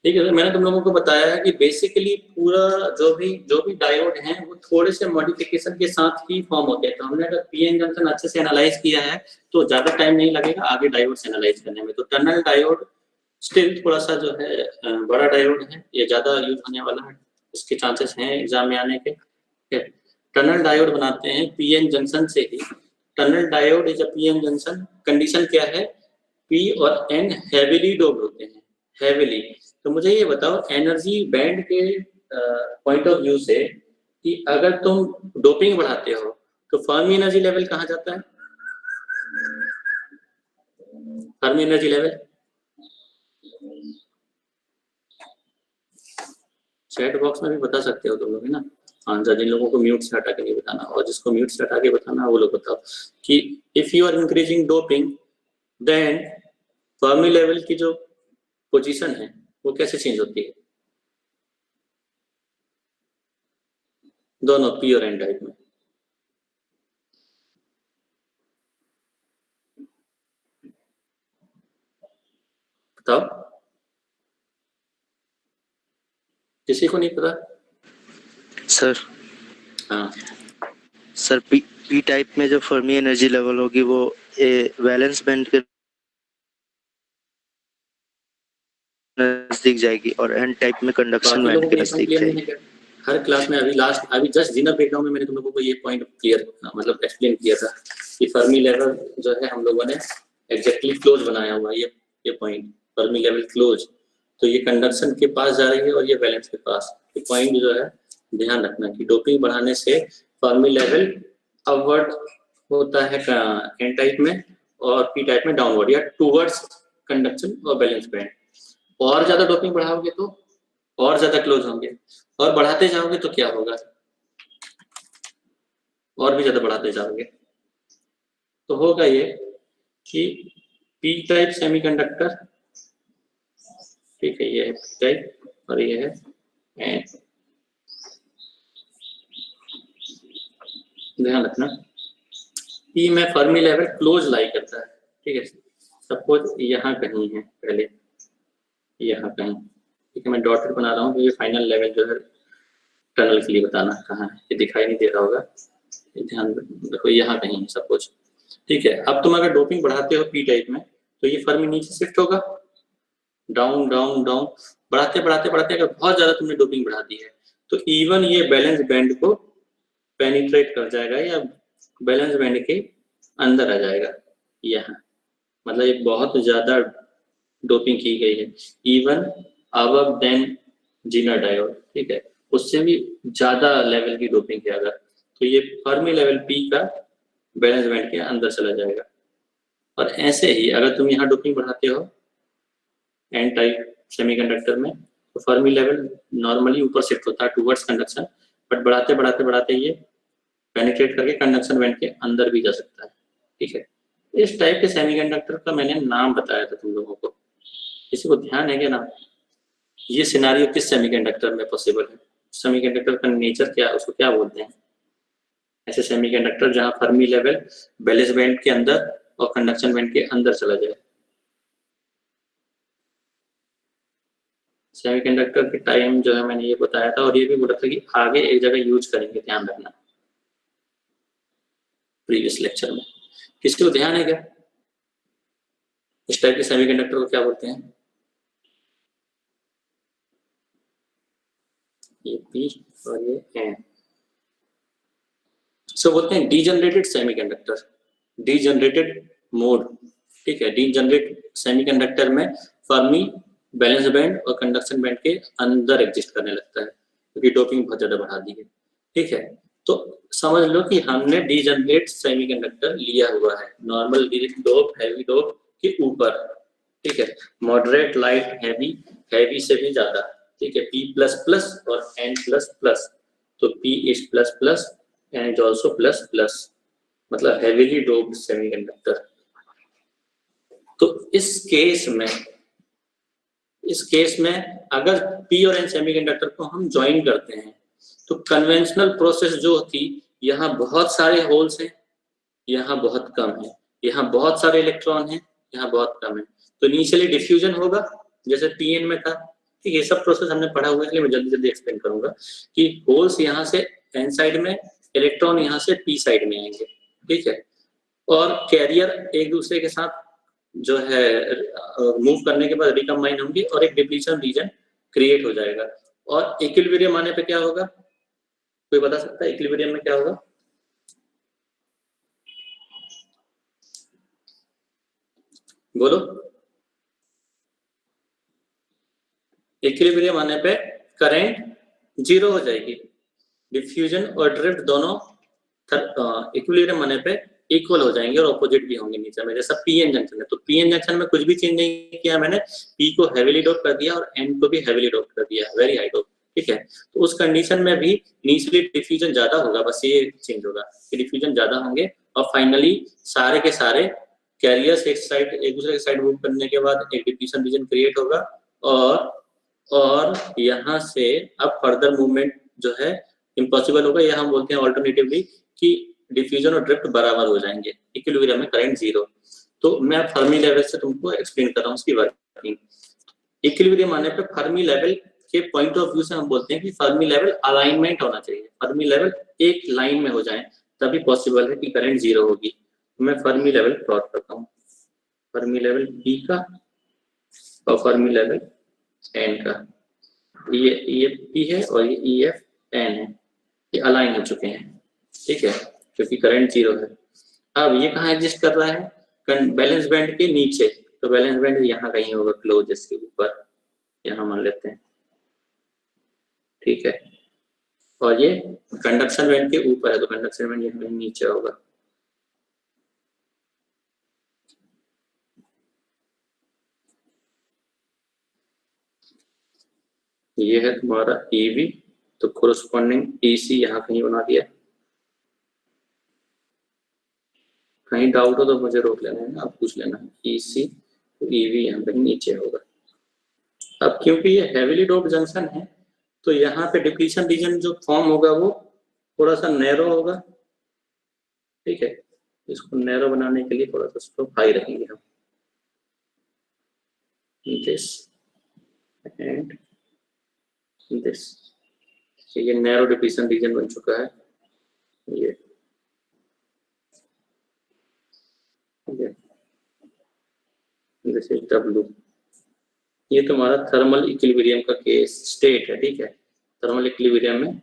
ठीक है। मैंने तुम लोगों को बताया है कि बेसिकली पूरा जो भी डायोड हैं वो थोड़े से मॉडिफिकेशन के साथ ही फॉर्म होते हैं। तो हमने अगर पीएन जंक्शन अच्छे से एनालाइज किया है तो ज्यादा टाइम नहीं लगेगा आगे डायोड से एनालाइज करने में। तो टनल डायोड स्टिल थोड़ा सा जो है बड़ा डायोड है, ये ज्यादा यूज होने वाला है, इसके चांसेस हैं एग्जाम में आने के। टनल डायोड बनाते हैं पीएन जंक्शन से ही। Tunnel diode is a PN junction. Condition क्या है? पी और एन हैवीली डोप्ड होते हैं, हैवीली। तो मुझे ये बताओ एनर्जी बैंड के पॉइंट ऑफ व्यू से कि अगर तुम डोपिंग बढ़ाते हो तो फर्मी एनर्जी लेवल कहाँ जाता है? Fermi energy level chat box में भी बता सकते हो तुम लोग, है ना आंसर। जिन लोगों को म्यूट से हटा के नहीं बताना, और जिसको म्यूट से हटा के बताना वो लोग बताओ कि if you are increasing doping then Fermi level की जो पोजीशन है वो कैसे चेंज होती है दोनों पी और एन टाइप में? बताओ, किसी को नहीं पता? सर हाँ सर पी टाइप में जो फर्मी एनर्जी लेवल होगी वो वैलेंस बैंड के नजदीक जाएगी और एन टाइप में कंडक्शन बैंड के नजदीक जाएगी। हर क्लास में अभी जस्ट जिनर ब्रेकडाउन में मैंने तुम लोगों को ये पॉइंट क्लियर मतलब एक्सप्लेन किया था कि फर्मी लेवल जो है हम लोगों ने एग्जैक्टली क्लोज बनाया हुआ है। ये पॉइंट फर्मी लेवल क्लोज, तो ये कंडक्शन के पास जा रही है और ये बैलेंस के पास। ये पॉइंट जो है ध्यान रखना कि डोपिंग बढ़ाने से फर्मी लेवल अपवर्ड होता है एन टाइप में और पी टाइप में डाउनवर्ड या टूवर्ड्स कंडक्शन और बैलेंस बैंड। और ज्यादा डोपिंग बढ़ाओगे तो और ज्यादा क्लोज होंगे, और बढ़ाते जाओगे तो क्या होगा? और भी ज्यादा बढ़ाते जाओगे तो होगा ये कि पी टाइप सेमीकंडक्टर, ठीक है, ये है पी टाइप और ये है एन। ध्यान रखना पी में फर्मी लेवल क्लोज लाई करता है, ठीक है। सपोज यहाँ कहीं है, पहले यहाँ कहीं, ठीक है। मैं डॉटेड बना रहा हूँ तो ये फाइनल लेवल जो है टनल के लिए बताना कहाँ है, ये दिखाई नहीं दे रहा होगा, ध्यान देखो यहाँ कहीं है सपोज, ठीक है। अब तुम अगर डोपिंग बढ़ाते हो पी टाइप में तो ये फर्मी नीचे शिफ्ट होगा, डाउन डाउन डाउन, बढ़ाते बढ़ाते बढ़ाते अगर बहुत ज्यादा तुमने डोपिंग बढ़ा दी है तो इवन ये बैलेंस बैंड को पेनिट्रेट कर जाएगा या बैलेंस बैंड के अंदर आ जाएगा यहाँ। मतलब ये बहुत ज्यादा डोपिंग की गई है, even above then Zener diode, ठीक है, उससे भी ज्यादा लेवल की डोपिंग है अगर, तो ये फर्मी लेवल पी का बैलेंस बैंड के अंदर चला जाएगा। और ऐसे ही अगर तुम यहाँ डोपिंग बढ़ाते हो एन टाइप सेमीकंडक्टर में तो फर्मी लेवल नॉर्मली ऊपर शिफ्ट होता है टूवर्ड्स कंडक्शन, बट बढ़ाते बढ़ाते बढ़ाते ये पेनिट्रेट करके कंडक्शन बैंड के अंदर भी जा सकता है, ठीक है। इस टाइप के सेमीकंडक्टर का मैंने नाम बताया था तुम लोगों को, किसी को ध्यान है क्या नाम? ये सिनारियो किस सेमीकंडक्टर में पॉसिबल है? सेमीकंडक्टर का नेचर क्या है, उसको क्या बोलते हैं? ऐसे सेमीकंडक्टर जहां फर्मी लेवल वैलेंस बैंड के अंदर और कंडक्शन बैंड के अंदर चला जाए। सेमीकंडक्टर के टाइम जो है मैंने ये बताया था, और ये भी बोला था कि आगे एक जगह यूज करेंगे, ध्यान रखना, प्रीवियस लेक्चर में। किसी को ध्यान है क्या इस टाइप के सेमीकंडक्टर को क्या बोलते हैं? ये पी और ये एन, सो बोलते हैं डीजनरेटेड सेमीकंडक्टर, डीजनरेटेड मोड। ठीक है, डीजनरेट सेमीकंडक्टर में फर्मी बैलेंस बैंड और कंडक्शन बैंड के अंदर एग्जिस्ट करने लगता है, क्योंकि डोपिंग बहुत ज्यादा बढ़ा दी है। ठीक है, तो समझ लो कि हमने डीजनरेट सेमीकंडक्टर लिया हुआ है नॉर्मल डोप, हैवी डोप के ऊपर। ठीक है, मॉडरेट, लाइट, हैवी, हैवी से भी ज्यादा। ठीक है, P++ और N++, तो P is plus and is also plus, मतलब हेवीली डोप्ड सेमीकंडक्टर। तो इस केस में अगर P और N सेमीकंडक्टर को हम ज्वाइन करते हैं तो कन्वेंशनल प्रोसेस जो थी, यहाँ बहुत सारे होल्स हैं, यहाँ बहुत कम है, यहाँ बहुत सारे इलेक्ट्रॉन हैं, यहाँ बहुत कम है, तो इनिशियली डिफ्यूजन होगा जैसे Pn में था। ठीक है, ये सब प्रोसेस हमने पढ़ा हुआ है, इसलिए मैं जल्दी एक्सप्लेन करूंगा कि होल्स यहाँ से N साइड में, इलेक्ट्रॉन यहाँ से P साइड में आएंगे। ठीक है, और कैरियर एक दूसरे के साथ जो है मूव करने के बाद रिकम्बाइन होंगे और एक डिप्लीशन रीजन क्रिएट हो जाएगा। और इक्विलिब्रियम आने पे क्या होगा, कोई बता सकता है इक्विलिब्रियम में क्या होगा? बोलो। इक्विलिब्रियम आने पे करंट जीरो हो जाएगी, डिफ्यूजन और ड्रिफ्ट दोनों इक्विलिब्रियम आने पे इक्वल हो जाएंगे और ऑपोजिट भी होंगे नीचे में, जैसा पीएन जंक्शन है। तो पीएन जंक्शन में कुछ भी चेंज नहीं किया मैंने, पी को हेवीली डोप कर दिया और एन को भी हेवीली डोप कर दिया, वेरी हाई डोप। ठीक है, तो उस कंडीशन में भी इनिशियली डिफ्यूजन ज्यादा होगा, बस ये चेंज होगा कि डिफ्यूजन ज्यादा होंगे और फाइनली सारे के सारे कैरियर्स एक दूसरे के साइड मूव करने के बाद एक डिफ्यूजन रीजन क्रिएट होगा और यहाँ से अब फर्दर मूवमेंट जो है इम्पॉसिबल होगा, या हम बोलते हैं ऑल्टरनेटिवली कि डिफ्यूजन और ड्रिफ्ट बराबर हो जाएंगे, इक्विलिब्रियम में करंट जीरो। तो मैं फर्मी लेवल से तुमको एक्सप्लेन कर रहा हूँ उसकी वर्किंग। इक्विलिब्रियम आने पे फर्मी लेवल के पॉइंट ऑफ व्यू से हम बोलते हैं कि फर्मी लेवल अलाइनमेंट होना चाहिए, फर्मी लेवल एक लाइन में हो जाए, तभी पॉसिबल है कि करंट जीरो होगी। तो मैं फर्मी लेवल प्लॉट करता हूँ, फर्मी लेवल P का और फर्मी लेवल N का। ये P है और ये EF N है, ये अलाइन हो चुके हैं। ठीक है, क्योंकि करंट जीरो है। अब ये कहाँ एग्जिस्ट कर रहा है? बैलेंस बैंड के नीचे, तो बैलेंस बैंड यहाँ कहीं होगा क्लोज, इसके ऊपर यहाँ मान लेते हैं। ठीक है, और ये कंडक्शन बैंड के ऊपर है, तो कंडक्शन बैंड यहाँ कहीं नीचे होगा। ये है तुम्हारा EV, तो कोरस्पॉन्डिंग EC यहाँ कहीं बना दिया। कहीं डाउट हो तो मुझे रोक लेना है, आप पूछ लेना। EC तो EV यहाँ कहीं नीचे होगा। अब क्योंकि ये हेवीली डोप्ड जंक्शन है, तो यहाँ पे डिप्लीशन रीजन जो फॉर्म होगा वो थोड़ा सा नैरो होगा। ठीक है, इसको नैरो बनाने के लिए थोड़ा सा स्लोप हाई रखेंगे हम, दिस एंड दिस। ये नैरो डिप्लीशन रीजन बन चुका है, ये दिस इज W। ये तुम्हारा थर्मल इक्विलिब्रियम का केस स्टेट है। ठीक है, थर्मल इक्विलिब्रियम में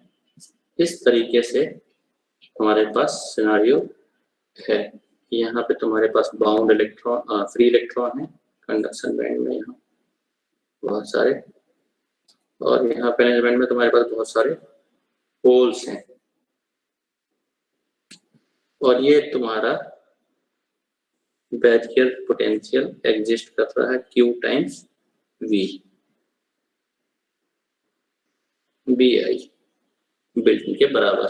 इस तरीके से हमारे पास सिनारियो है। यहाँ पे तुम्हारे पास बाउंड इलेक्ट्रॉन, फ्री इलेक्ट्रॉन है कंडक्शन बैंड में, यहाँ बहुत सारे, और यहाँ वैलेंस बैंड में तुम्हारे पास बहुत सारे होल्स हैं। और ये तुम्हारा बैरियर पोटेंशियल एग्जिस्ट कर रहा है Q times V, BI building के बराबर।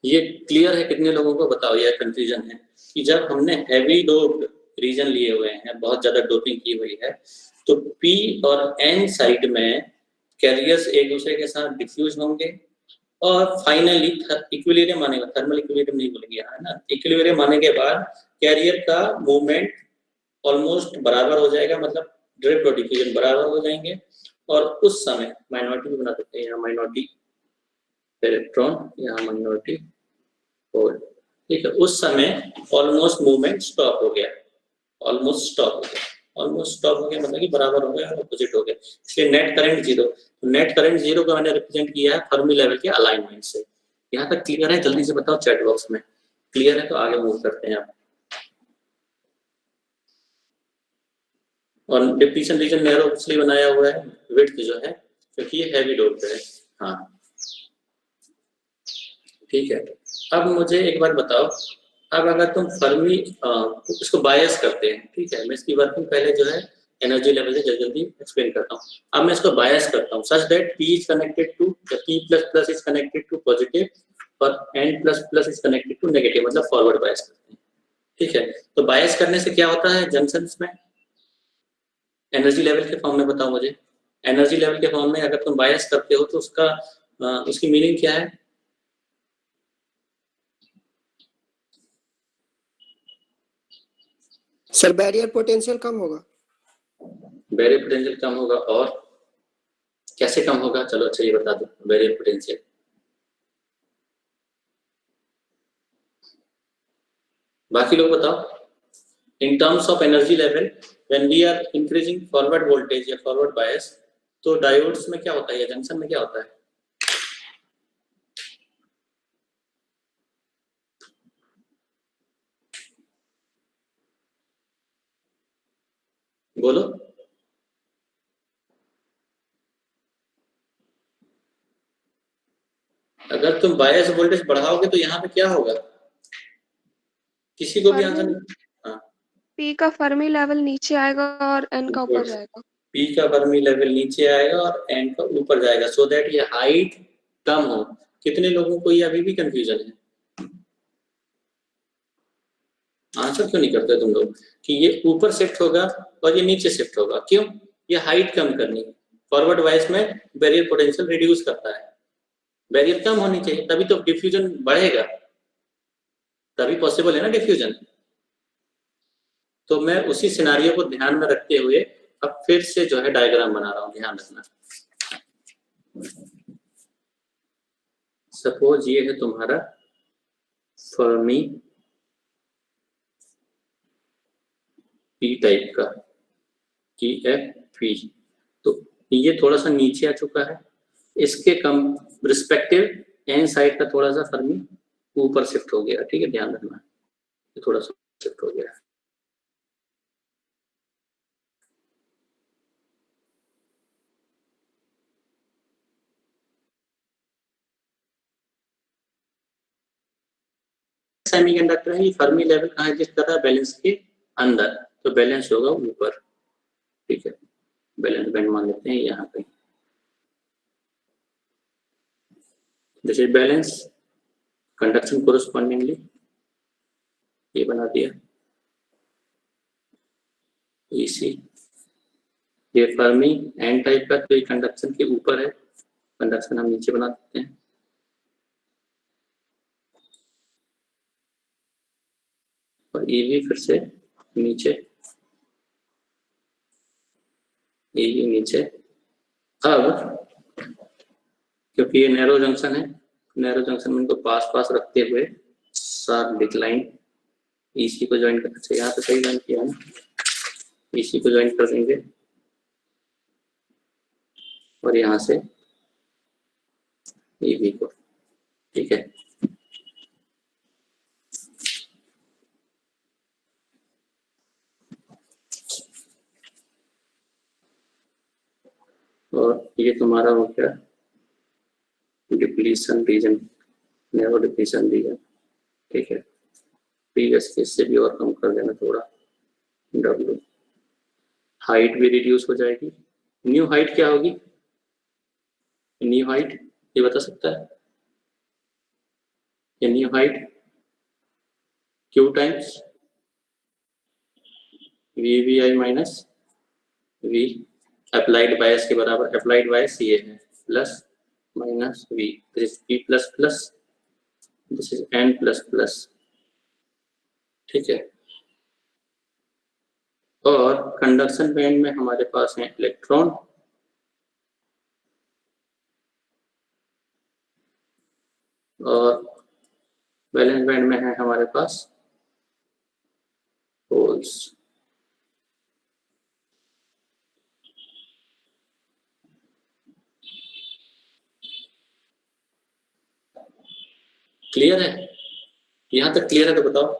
ये क्लियर है कितने लोगों को? बताओ, यह कंफ्यूजन है कि जब हमने हैवी डोप रीजन लिए हुए हैं, बहुत ज्यादा डोपिंग की हुई है, तो पी और एन साइड में कैरियर्स एक दूसरे के साथ डिफ्यूज होंगे और फाइनली इक्विलिब्रियम मानेगा, थर्मल इक्विलिब्रियम नहीं भूल गया है ना, इक्विलिब्रियम आने के बाद कैरियर का मूवमेंट ऑलमोस्ट बराबर हो जाएगा, मतलब ड्रिफ्ट और डिफ्यूजन बराबर हो जाएंगे, और उस समय माइनॉरिटी भी बना सकते हैं, यहाँ माइनॉरिटी इलेक्ट्रॉन, यहाँ माइनॉरिटी होल, ठीक है। उस समय ऑलमोस्ट मूवमेंट स्टॉप हो गया, ऑलमोस्ट स्टॉप हो गया, ऑलमोस्ट स्टॉप हो गया मतलब कि बराबर हो गया और अपोजिट हो गया, इसलिए नेट करंट जीरो। तो नेट करंट जीरो को मैंने रिप्रेजेंट किया है फर्मी लेवल के अलाइनमेंट से। यहाँ तक क्लियर है? जल्दी से बताओ चैट बॉक्स में, क्लियर है तो आगे मूव करते हैं आप। और डिप्लीशन रीजन नैरो इसलिए बनाया हुआ है, विड्थ जो है, क्योंकि ये हैवी डोप्ड है। हाँ ठीक है। अब मुझे एक बार बताओ, अब अगर तुम फर्मी इसको बायस करते हैं, ठीक है, मैं इसकी वर्किंग पहले जो है एनर्जी लेवल से जल्दी जल्दी एक्सप्लेन करता हूँ। अब मैं इसको बायस करता हूँ such that P is connected to, P plus plus is connected to positive और N plus plus is connected to negative, मतलब फॉरवर्ड बायस करते हैं, ठीक है। तो बायस करने से क्या होता है जंक्शंस में? एनर्जी लेवल के फॉर्म में बताओ मुझे, एनर्जी लेवल के फॉर्म में अगर तुम बायस करते हो तो उसका उसकी मीनिंग क्या है? सर बैरियर पोटेंशियल कम होगा। बैरियर पोटेंशियल कम होगा, और कैसे कम होगा? चलो अच्छा ये बता दो, बैरियर पोटेंशियल। बाकी लोग बताओ। In terms of energy level when we are increasing forward voltage या फॉरवर्ड बायस, तो डायोड्स में क्या होता है या जंक्शन में क्या होता है? बोलो। अगर तुम बायस वोल्टेज बढ़ाओगे तो यहाँ पे क्या होगा? किसी को भी आंसर नहीं? हाँ, पी का फर्मी लेवल नीचे आएगा और एन का ऊपर जाएगा। पी का फर्मी लेवल नीचे आएगा और एन का ऊपर जाएगा, सो दैट ये हाइट कम हो। कितने लोगों को ये अभी भी कंफ्यूजन है? आंसर क्यों नहीं करते तुम लोग कि ये ऊपर शिफ्ट होगा और ये नीचे शिफ्ट होगा? क्यों? ये हाइट कम करनी है। फॉरवर्ड वाइज में बैरियर पोटेंशियल रिड्यूस करता है, बैरियर कम होनी चाहिए, तभी तो डिफ्यूजन बढ़ेगा, तभी पॉसिबल है ना डिफ्यूजन। तो मैं उसी सिनारियो को ध्यान में रखते हुए अब फिर से जो है डायग्राम बना रहा हूं, ध्यान रखना। सपोज ये है तुम्हारा फर्मी पी टाइप का, TFP, तो ये थोड़ा सा नीचे आ चुका है, इसके कम रिस्पेक्टिव एन साइड का थोड़ा सा फर्मी ऊपर शिफ्ट हो गया, ठीक है, ध्यान रखना, ये थोड़ा सा शिफ्ट हो गया। सेमीकंडक्टर है, ये फर्मी लेवल कहाँ एग्जिस्ट कर रहा है? बैलेंस के अंदर, तो बैलेंस होगा ऊपर, ठीक है, बैलेंस बैंड मान लेते हैं यहाँ पे। This is balance, conduction correspondingly ये बना दिया EC। ये फर्मी एन टाइप का, तो ये कंडक्शन के ऊपर है, कंडक्शन हम नीचे बना देते हैं। और EV फिर से नीचे, EV नीचे। अब क्योंकि ये नैरो जंक्शन है, नैरो जंक्शन में इनको पास पास रखते हुए शार्प डिक्लाइन EC को ज्वाइन कर, अच्छा यहाँ पे सही ज्वाइन किया ना, EC को ज्वाइन कर देंगे और यहाँ से EV को, ठीक है। और ये तुम्हारा हो गया depletion region, narrow depletion region, ठीक है। प्रीवियस केस से भी और कम कर देना थोड़ा, W। हाइट भी रिड्यूस हो जाएगी। न्यू हाइट क्या होगी? न्यू हाइट ये बता सकता है? ये new height Q times VVI माइनस V अप्लाइड बायस के बराबर, अप्लाइड बायस ये है plus minus V, this P plus plus, this is N plus plus, ठीक है। और कंडक्शन बैंड में हमारे पास है इलेक्ट्रॉन और वैलेंस बैंड में है हमारे पास होल्स। क्लियर है? यहां तक क्लियर है तो बताओ।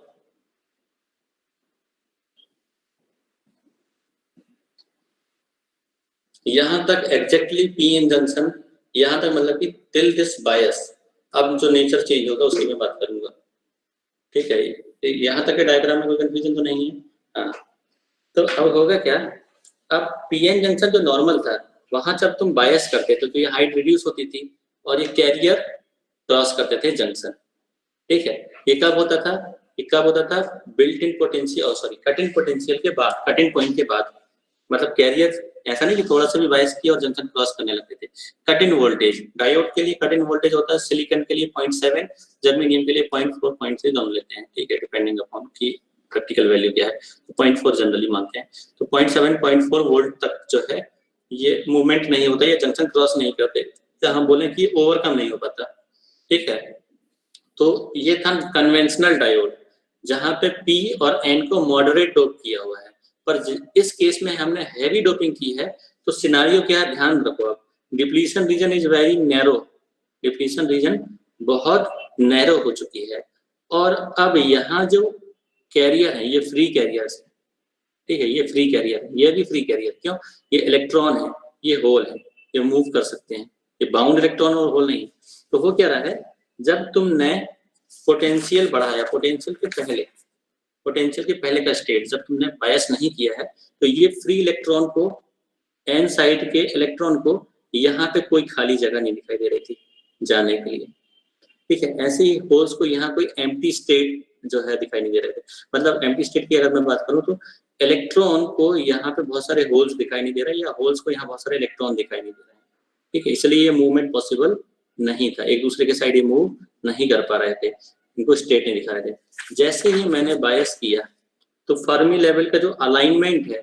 यहां तक एग्जैक्टली पी एन जंक्शन, यहां तक मतलब कि टिल दिस बायस। अब जो नेचर चेंज होगा उसकी मैं बात करूंगा, ठीक है। यहां तक के डायग्राम में कोई कंफ्यूजन तो नहीं है? हाँ, तो अब होगा क्या, अब पीएन जंक्शन जो नॉर्मल था वहां जब तुम बायस करते थे तो ये हाइट रिड्यूस होती थी और ये कैरियर क्रॉस करते थे जंक्शन, ठीक है। ये कब होता था? ये कब होता था? Built in potential, sorry cut in potential के बाद, कट इन पॉइंट के बाद। मतलब कैरियर ऐसा नहीं कि थोड़ा सा भी बायस किया और जंक्शन क्रॉस करने लगते थे। कट इन वोल्टेज, डायोड के लिए कट इन वोल्टेज होता है, सिलिकॉन के लिए 0.7, जर्मेनियम के लिए 0.4, 0.3 दोनों लेते हैं, ठीक है, डिपेंडिंग अपॉन की प्रैक्टिकल वैल्यू क्या है। तो 0.4 जनरली मानते हैं। तो 0.7, 0.4 वोल्ट तक जो है ये मूवमेंट नहीं होता, ये जंक्शन क्रॉस नहीं करते, तो हम बोलें कि ओवरकम नहीं हो पाता, ठीक है। तो ये था कन्वेंशनल डायोड जहां पे P और N को मॉडरेट डोप किया हुआ है। पर इस केस में हमने हैवी डोपिंग की है, तो सिनारियो क्या है ध्यान रखो आप। Depletion region is very narrow, depletion region बहुत नैरो हो चुकी है। और अब यहाँ जो कैरियर है ये फ्री कैरियर्स है, ठीक है, ये फ्री कैरियर है, ये भी फ्री कैरियर। क्यों? ये इलेक्ट्रॉन है, ये होल है, ये मूव कर सकते हैं, ये बाउंड इलेक्ट्रॉन और होल नहीं। तो वो क्या रहा है, जब तुमने पोटेंशियल बढ़ाया, पोटेंशियल के पहले का स्टेट जब तुमने बायस नहीं किया है, तो ये फ्री इलेक्ट्रॉन को, एन साइड के इलेक्ट्रॉन को यहाँ पे कोई खाली जगह नहीं दिखाई दे रही थी जाने के लिए, ठीक है। ऐसे ही होल्स को यहाँ कोई एम्प्टी स्टेट जो है दिखाई नहीं दे रहे थे। मतलब एम्प्टी स्टेट की अगर मैं बात करूँ तो इलेक्ट्रॉन को यहाँ पे बहुत सारे होल्स दिखाई नहीं दे रहे, या होल्स को यहाँ बहुत सारे इलेक्ट्रॉन दिखाई नहीं दे रहे हैं, ठीक है। इसलिए ये मूवमेंट पॉसिबल नहीं था, एक दूसरे के साइड ये मूव नहीं कर पा रहे थे, इनको स्टेट नहीं दिखा रहे थे। जैसे ही मैंने बायस किया तो फर्मी लेवल का जो अलाइनमेंट है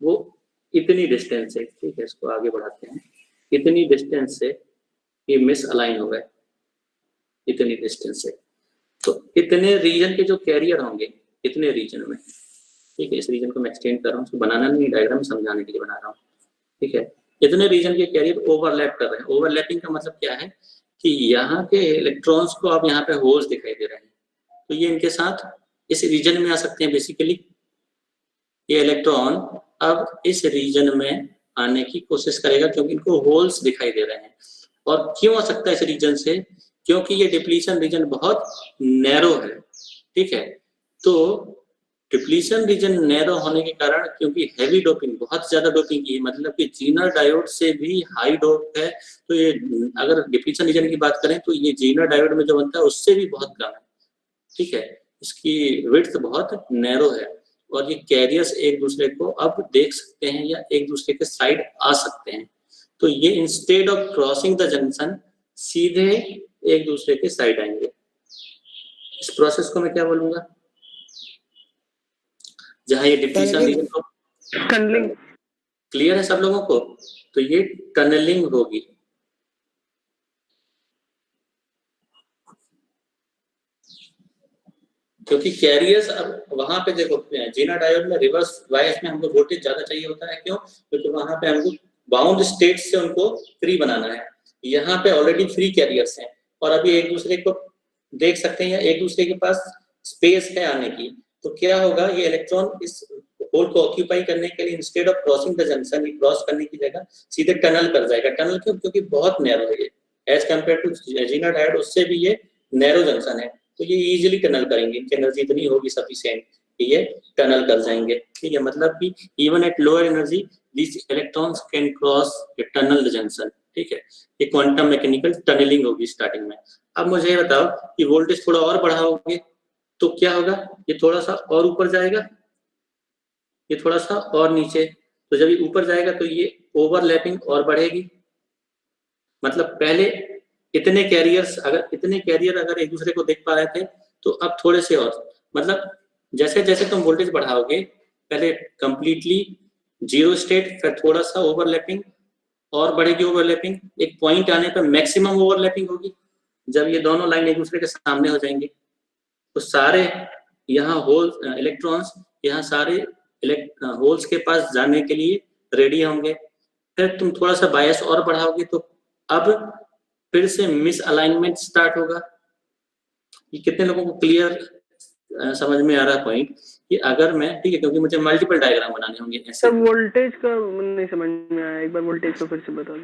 वो इतनी डिस्टेंस से, ठीक है, इसको आगे बढ़ाते हैं, इतनी डिस्टेंस से ये मिस अलाइन हो गए, इतनी डिस्टेंस से। तो इतने रीजन के जो कैरियर होंगे, इतने रीजन में, ठीक है, इस रीजन को मैं एक्सटेंड कर रहा हूँ, उसको बनाना नहीं, डायग्राम समझाने के लिए बना रहा हूँ, ठीक है। इतने रीजन के कैरियर ओवरलैप कर रहे हैं। ओवरलैपिंग का मतलब क्या है कि यहाँ के इलेक्ट्रॉन्स को अब यहाँ पे होल्स दिखाई दे रहे हैं, तो ये इनके साथ इस रीजन में आ सकते हैं। बेसिकली ये इलेक्ट्रॉन अब इस रीजन में आने की कोशिश करेगा क्योंकि इनको होल्स दिखाई दे रहे हैं। और क्यों आ सकता है इस रीजन से? क्योंकि ये डिप्लीशन रीजन बहुत नैरो है, ठीक है। तो डिप्लीशन रीजन नैरो होने के कारण, क्योंकि हैवी डोपिंग, बहुत ज्यादा डोपिंग की, मतलब कि जीनर डायोड से भी हाई डोप है, तो ये अगर डिप्लीशन रीजन की बात करें तो ये जीनर डायोड में जो बनता है उससे भी बहुत कम है, ठीक है। इसकी विड्थ बहुत नैरो है और ये कैरियर्स एक दूसरे को अब देख सकते हैं या एक दूसरे के साइड आ सकते हैं। तो ये instead of crossing the junction सीधे एक दूसरे के साइड आएंगे। इस प्रोसेस को मैं क्या बोलूंगा? जहां ये डिप्लीशन रीजन को, टनलिंग, क्लियर है सब लोगों को? तो ये टनलिंग होगी। क्योंकि कैरियर्स अब वहां पे देखो, जीनर डायोड में रिवर्स बायस में हमको वोल्टेज ज्यादा चाहिए होता है। क्यों? क्योंकि वहां पे हमको बाउंड स्टेट से उनको फ्री बनाना है। यहाँ पे ऑलरेडी फ्री कैरियर्स हैं और अभी एक दूसरे को देख सकते हैं या एक दूसरे के पास स्पेस है आने की। तो क्या होगा, ये इलेक्ट्रॉन इस होल को ऑक्यूपाई करने के लिए instead of crossing the junction, ये क्रॉस करने की जगह सीधे टनल कर जाएगा। टनल क्यों? क्योंकि बहुत नैरो है ये, as compare to Zener diode उससे भी ये नैरो जंक्शन है, तो ये इजीली टनल करेंगे। इनकी एनर्जी इतनी होगी सफिशिएंट कि ये टनल कर जाएंगे, ठीक है। मतलब कि even at lower energy these electrons can cross a tunnel junction, ठीक है। ये क्वांटम मैकेनिकल टनलिंग होगी स्टार्टिंग में। अब मुझे ये बताओ कि वोल्टेज थोड़ा और बढ़ाओगे तो क्या होगा, ये थोड़ा सा और ऊपर जाएगा, ये थोड़ा सा और नीचे, तो जब ये ऊपर जाएगा तो ये ओवरलैपिंग और बढ़ेगी। मतलब पहले इतने कैरियर्स अगर एक दूसरे को देख पा रहे थे, तो अब थोड़े से और, मतलब जैसे जैसे तुम वोल्टेज बढ़ाओगे, पहले कंप्लीटली जीरो स्टेट, फिर थोड़ा सा ओवरलैपिंग और बढ़ेगी ओवरलैपिंग, एक पॉइंट आने पर मैक्सिमम ओवरलैपिंग होगी। जब ये दोनों लाइन एक दूसरे के सामने हो जाएंगे तो सारे यहाँ होल इलेक्ट्रॉन्स यहाँ सारे होल्स के पास जाने के लिए रेडी होंगे। फिर तुम थोड़ा सा बायस और बढ़ाओगे तो अब फिर से मिस अलाइनमेंट स्टार्ट होगा। ये कितने लोगों को क्लियर समझ में आ रहा है पॉइंट कि अगर मैं, ठीक है, क्योंकि मुझे मल्टीपल डायग्राम बनाने होंगे ऐसे। सर वोल्टेज का नहीं समझ में आया, एक बार वोल्टेज को फिर से बता दो।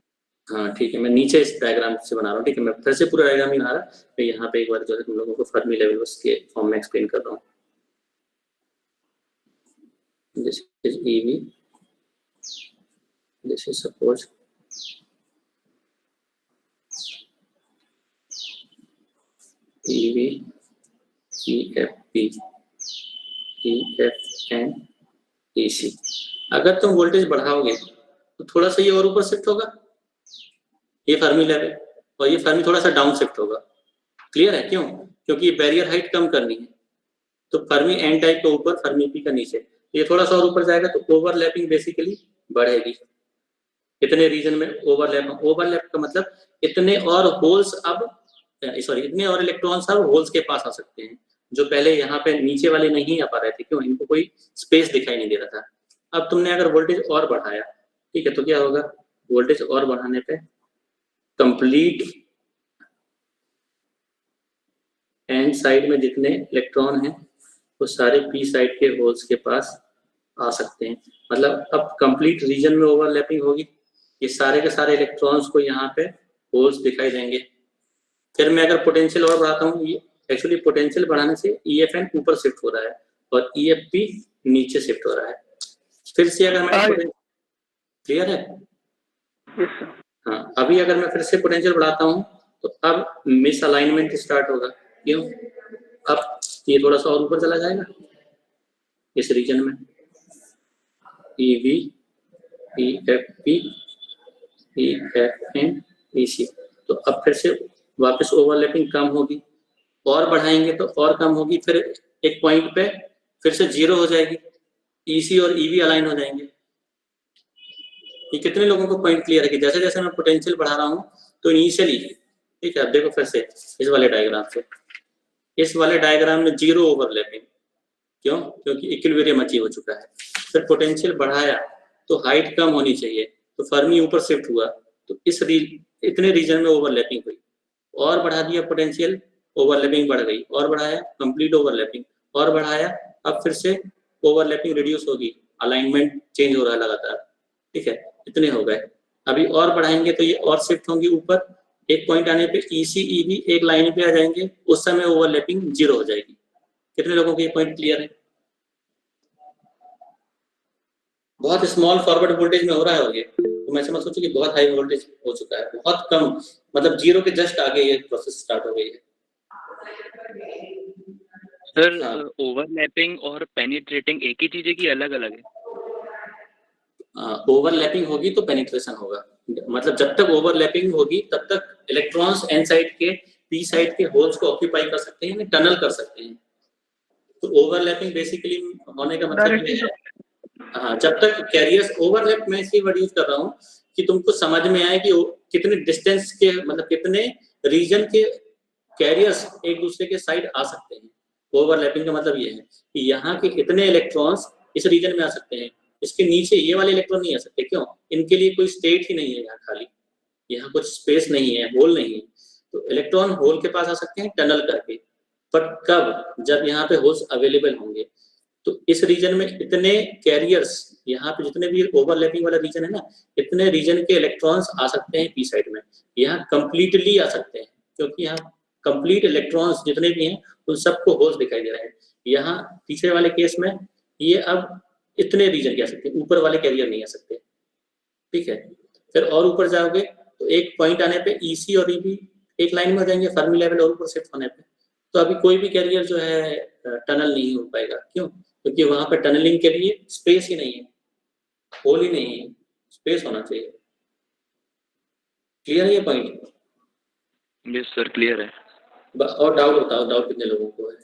हाँ ठीक है, मैं नीचे इस डायग्राम से बना रहा हूँ, ठीक है, मैं फिर से पूरा डायग्राम नहीं बना रहा, मैं यहाँ पे एक बार जो है तुम लोगों को फर्मी लेवल उसके फॉर्म में एक्सप्लेन कर रहा हूँ। This is EV, this is suppose EV, EFP, EFN, EC। अगर तुम वोल्टेज बढ़ाओगे तो थोड़ा सा ये और ऊपर शिफ्ट होगा, ये फर्मी लेवल, और ये फर्मी थोड़ा सा डाउन शिफ्ट होगा। क्लियर है? क्यों? क्योंकि ये बैरियर हाइट कम करनी है, तो फर्मी एन टाइप का ऊपर, फर्मी पी का नीचे, ये थोड़ा सा और ऊपर जाएगा तो ओवरलैपिंग बेसिकली बढ़ेगी। इतने रीजन में ओवरलैप का मतलब इतने और होल्स अब, सॉरी, इतने और इलेक्ट्रॉन्स अब होल्स के पास आ सकते हैं जो पहले यहाँ पे नीचे वाले नहीं आ पा रहे थे। क्यों? इनको कोई स्पेस दिखाई नहीं दे रहा था। अब तुमने अगर वोल्टेज और बढ़ाया, ठीक है, तो क्या होगा, वोल्टेज और बढ़ाने पे कंप्लीट एन साइड में जितने इलेक्ट्रॉन हैं वो सारे पी साइड के होल्स के पास आ सकते हैं। मतलब अब कंप्लीट रीजन में ओवरलैपिंग होगी, ये सारे के सारे इलेक्ट्रॉन्स को यहाँ पे होल्स दिखाई देंगे। फिर मैं अगर पोटेंशियल और बढ़ाता हूँ, ये एक्चुअली पोटेंशियल बढ़ाने से EFN ऊपर शिफ्ट हो रहा है और EFP नीचे शिफ्ट हो रहा है। फिर से अगर मैं, क्लियर है? हाँ, अभी अगर मैं फिर से पोटेंशियल बढ़ाता हूँ तो अब मिस अलाइनमेंट स्टार्ट होगा। क्यों? अब ये थोड़ा सा और ऊपर चला जाएगा इस रीजन में, EV, EFP, EFN, EC। तो अब फिर से वापस ओवरलैपिंग कम होगी, और बढ़ाएंगे तो और कम होगी, फिर एक पॉइंट पे फिर से जीरो हो जाएगी, EC और EV अलाइन हो जाएंगे। ये कितने लोगों को पॉइंट क्लियर है कि जैसे जैसे मैं पोटेंशियल बढ़ा रहा हूँ तो इनिशियली, ठीक है, अब देखो फिर से इस वाले डायग्राम से, इस वाले डायग्राम में जीरो ओवरलैपिंग। क्यों? क्योंकि इक्विलिब्रियम अचीव हो चुका है। फिर पोटेंशियल बढ़ाया तो हाइट कम होनी चाहिए, तो फर्मी ऊपर शिफ्ट हुआ, तो इतने रीजन में ओवरलैपिंग हुई, और बढ़ा दिया पोटेंशियल, ओवरलैपिंग बढ़ गई, और बढ़ाया कंप्लीट ओवरलैपिंग, और बढ़ाया, अब फिर से ओवरलैपिंग रिड्यूस होगी, अलाइनमेंट चेंज हो रहा है लगातार, ठीक है, इतने हो गए। अभी और बढ़ाएंगे तो ये और शिफ्ट होंगी ऊपर, एक पॉइंट आने पे EC EV एक लाइन पे आ जाएंगे, उस समय ओवरलैपिंग जीरो हो जाएगी। कितने लोगों को ये पॉइंट क्लियर है? बहुत स्मॉल फॉरवर्ड वोल्टेज में हो रहा है और ये, तो मैं समझ सोचू कि बहुत हाई वोल्टेज हो चुका है, बहुत कम, मतलब जीरो के जस्ट आगे ये प्रोसेस स्टार्ट हो गई है। सर ओवरलैपिंग और पेनिट्रेटिंग एक ही चीज है कि अलग अलग है? ओवरलैपिंग होगी तो पेनिट्रेशन होगा, मतलब जब तक ओवरलैपिंग होगी तब तक इलेक्ट्रॉन्स एन साइड के पी साइड के होल्स को ऑक्यूपाई कर सकते हैं, टनल कर सकते हैं। तो ओवरलैपिंग बेसिकली होने का मतलब ये है, हाँ, जब तक कैरियर्स ओवरलैप, मैं इसी वर्ड यूज कर रहा हूँ कि तुमको समझ में आए कि कितने डिस्टेंस के, मतलब कितने रीजन के कैरियर्स एक दूसरे के साइड आ सकते हैं। ओवरलैपिंग का मतलब ये है कि यहाँ के इतने इलेक्ट्रॉन्स इस रीजन में आ सकते हैं, इसके नीचे ये वाले इलेक्ट्रॉन नहीं आ सकते। क्यों? इनके लिए कोई स्टेट ही नहीं है यहाँ, खाली यहाँ कुछ स्पेस नहीं है, होल नहीं है, तो इलेक्ट्रॉन होल के पास आ सकते हैं टनल करके। बट कब? जब यहाँ पे होल्स अवेलेबल होंगे। तो इस रीजन में इतने कैरियर्स, यहाँ पे जितने भी ओवरलैपिंग वाला रीजन है ना, इतने रीजन के इलेक्ट्रॉन्स आ सकते हैं पी साइड में, यहाँ कंप्लीटली आ सकते हैं, क्योंकि यहाँ कंप्लीट इलेक्ट्रॉन्स जितने भी हैं उन सबको होल्स दिखाई दे रहे हैं। यहाँ तीसरे वाले केस में ये अब इतने रीजन के आ सकते हैं, ऊपर वाले कैरियर नहीं आ सकते, ठीक है। फिर और ऊपर जाओगे तो एक पॉइंट आने पे EC और EV एक लाइन में हो जाएंगे फर्मी लेवल और ऊपर शिफ्ट होने पे। तो अभी कोई भी कैरियर जो है टनल नहीं हो पाएगा। क्यों? क्योंकि वहां पर टनलिंग के लिए स्पेस ही नहीं है, होल ही नहीं है, स्पेस होना चाहिए। क्लियर है ये पॉइंट? यस सर क्लियर है। और डाउट बताओ, डाउट कितने लोगों को है?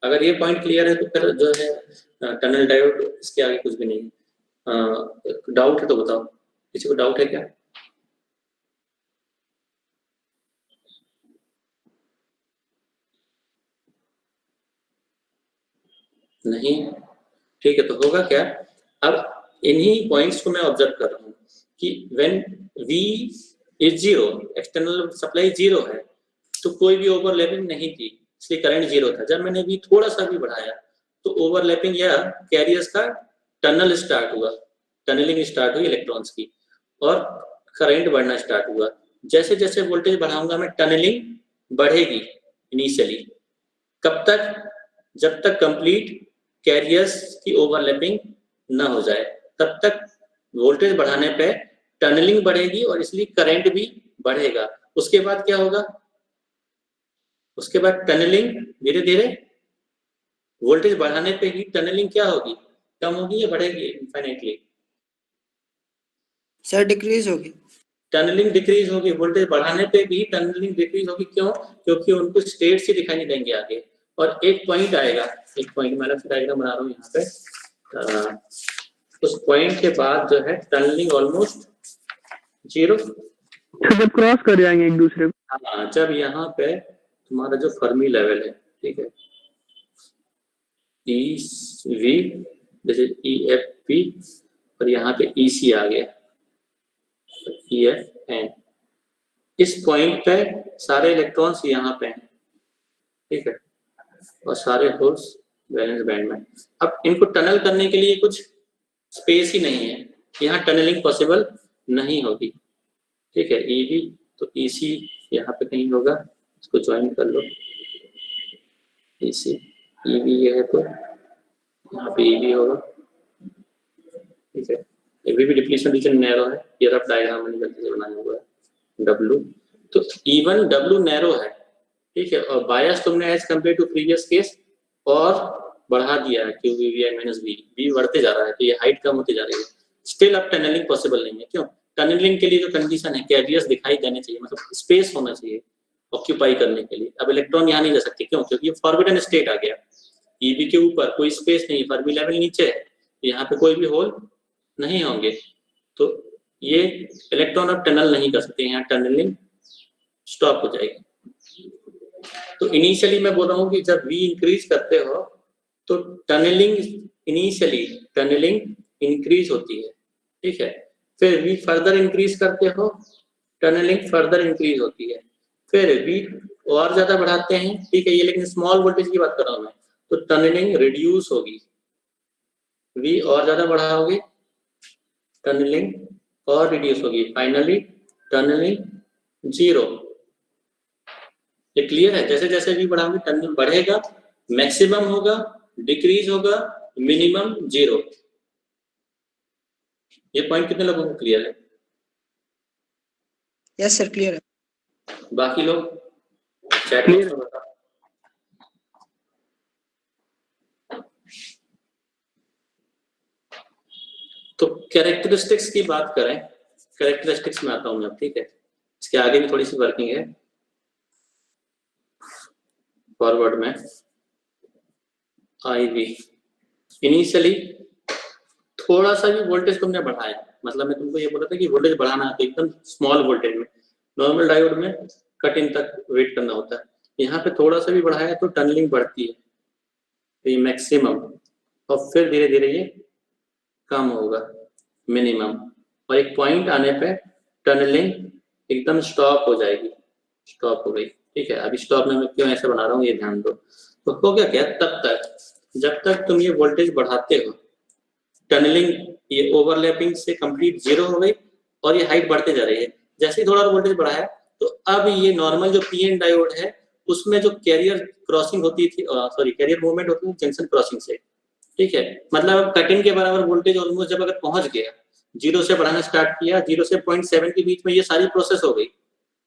अगर ये पॉइंट क्लियर है तो फिर जो है टनल डायोड इसके आगे कुछ भी नहीं है। डाउट है तो बताओ, किसी को डाउट है क्या? नहीं? ठीक है, तो होगा क्या, अब इन्हीं पॉइंट्स को मैं ऑब्जर्व कर रहा हूँ कि when V is zero, external supply zero है, तो कोई भी ओवरलैपिंग नहीं थी, इसलिए करंट जीरो था। जब मैंने V थोड़ा सा भी बढ़ाया तो ओवरलैपिंग या कैरियर्स का टनल स्टार्ट हुआ, टनलिंग स्टार्ट हुई इलेक्ट्रॉन्स की, और करंट बढ़ना स्टार्ट हुआ। जैसे जैसे वोल्टेज बढ़ाऊंगा मैं, टनलिंग बढ़ेगी इनिशियली। कब तक? जब तक कंप्लीट कैरियर्स की ओवरलैपिंग ना हो जाए, तब तक वोल्टेज बढ़ाने पे टनलिंग बढ़ेगी और इसलिए करंट भी बढ़ेगा। उसके बाद क्या होगा? उसके बाद टनलिंग धीरे धीरे, वोल्टेज बढ़ाने पे ही टनलिंग क्या होगी, कम होगी या बढ़ेगी इनफाइनाइटली? सर डिक्रीज होगी। टनलिंग डिक्रीज होगी। वोल्टेज बढ़ाने पे भी टनलिंग डिक्रीज होगी। क्यों? क्योंकि उनको स्टेट्स ही दिखाई नहीं देंगे आगे, और एक पॉइंट आएगा, एक पॉइंट मैं अलग से डायग्राम बना रहा हूँ यहाँ पे। उस पॉइंट के बाद जो है टनलिंग ऑलमोस्ट जीरो, जब क्रॉस कर जाएंगे एक दूसरे को। हाँ, जब यहाँ पे तुम्हारा जो फर्मी लेवल है, ठीक है, EV जैसे EFP और यहाँ पे EC आ गया, EFN, इस पॉइंट पे सारे इलेक्ट्रॉन्स यहाँ पे हैं, ठीक है, और सारे होल्स वैलेंस बैंड में। अब इनको टनल करने के लिए कुछ स्पेस ही नहीं है, यहाँ टनलिंग पॉसिबल नहीं होगी, ठीक है। EV तो EC यहाँ पे कहीं होगा, इसको ज्वाइन कर लो, EC EV ये है तो यहाँ पे EV होगा, ठीक है। EV भी डिप्लीशन रीजन नैरो है, ये रफ डायग्राम मैंने गलती से बनाया हुआ है। W तो इवन W नैरो है, ठीक है, और बायस तुमने as compare to previous case और बढ़ा दिया है, QVI माइनस V बढ़ते जा रहा है, तो ये हाइट कम होती जा रही है। स्टिल अब टनलिंग पॉसिबल नहीं है। क्यों? टनलिंग के लिए जो कंडीशन है, कैरियर्स दिखाई देने चाहिए, मतलब स्पेस होना चाहिए ऑक्यूपाई करने के लिए। अब इलेक्ट्रॉन यहाँ नहीं जा सकते। क्यों? क्योंकि ये फॉरबिडन स्टेट आ गया। EV के ऊपर कोई स्पेस नहीं, फर्मी लेवल नीचे है, यहाँ पे कोई भी होल नहीं होंगे, तो ये इलेक्ट्रॉन अब टनल नहीं कर सकते, यहाँ टनलिंग स्टॉप हो जाएगी। तो इनिशियली मैं बोल रहा हूँ कि जब V इंक्रीज करते हो तो टनलिंग इनिशियली टनलिंग इंक्रीज होती है, ठीक है। फिर V फर्दर इंक्रीज करते हो, टनलिंग फर्दर इंक्रीज होती है। फिर V और ज्यादा बढ़ाते हैं, ठीक है, ये लेकिन स्मॉल वोल्टेज की बात कर रहा हूँ मैं, तो टनलिंग रिड्यूस होगी। V और ज्यादा बढ़ाओगे, टनलिंग और रिड्यूस होगी, फाइनली टनलिंग जीरो। ये क्लियर है? जैसे जैसे भी बढ़ाओगे टनलिंग बढ़ेगा, मैक्सिमम होगा, डिक्रीज होगा, मिनिमम जीरो। ये पॉइंट कितने लोगों को क्लियर है? यस सर क्लियर है। बाकी लोग चैट में बताओ। तो कैरेक्टरिस्टिक्स की बात करें, कैरेक्टरिस्टिक्स में आता हूं मैं अब, ठीक है। इसके आगे भी थोड़ी सी वर्किंग है फॉरवर्ड में। IV इनिशियली थोड़ा सा भी वोल्टेज तुमने बढ़ाया, मतलब मैं तुमको ये बोला था कि वोल्टेज बढ़ाना है तो एकदम स्मॉल वोल्टेज में, नॉर्मल डायोड में कट इन तक वेट करना होता है। यहाँ पे थोड़ा सा भी बढ़ाया तो टनलिंग बढ़ती है, तो ये मैक्सिमम, और फिर धीरे धीरे ये कम होगा, मिनिमम, और एक पॉइंट आने पे टनलिंग एकदम स्टॉप हो जाएगी, स्टॉप हो गई, ठीक है। अभी स्टॉप में मैं क्यों ऐसे बना रहा हूँ ये ध्यान दो। तो हो गया क्या, तब तक जब तक तुम ये वोल्टेज बढ़ाते हो, टनलिंग ये ओवरलैपिंग से कंप्लीट जीरो हो गई और ये हाइट बढ़ते जा रही है। जैसे ही थोड़ा वोल्टेज बढ़ाया तो अब ये नॉर्मल जो PN डायोड है उसमें जो कैरियर क्रॉसिंग होती थी, सॉरी कैरियर मूवमेंट होती है जंक्शन क्रॉसिंग से, ठीक है। मतलब अब कट इन के बराबर वोल्टेज ऑलमोस्ट जब अगर पहुंच गया, जीरो से बढ़ाना स्टार्ट किया, 0 से 0.7 के बीच में ये सारी प्रोसेस हो गई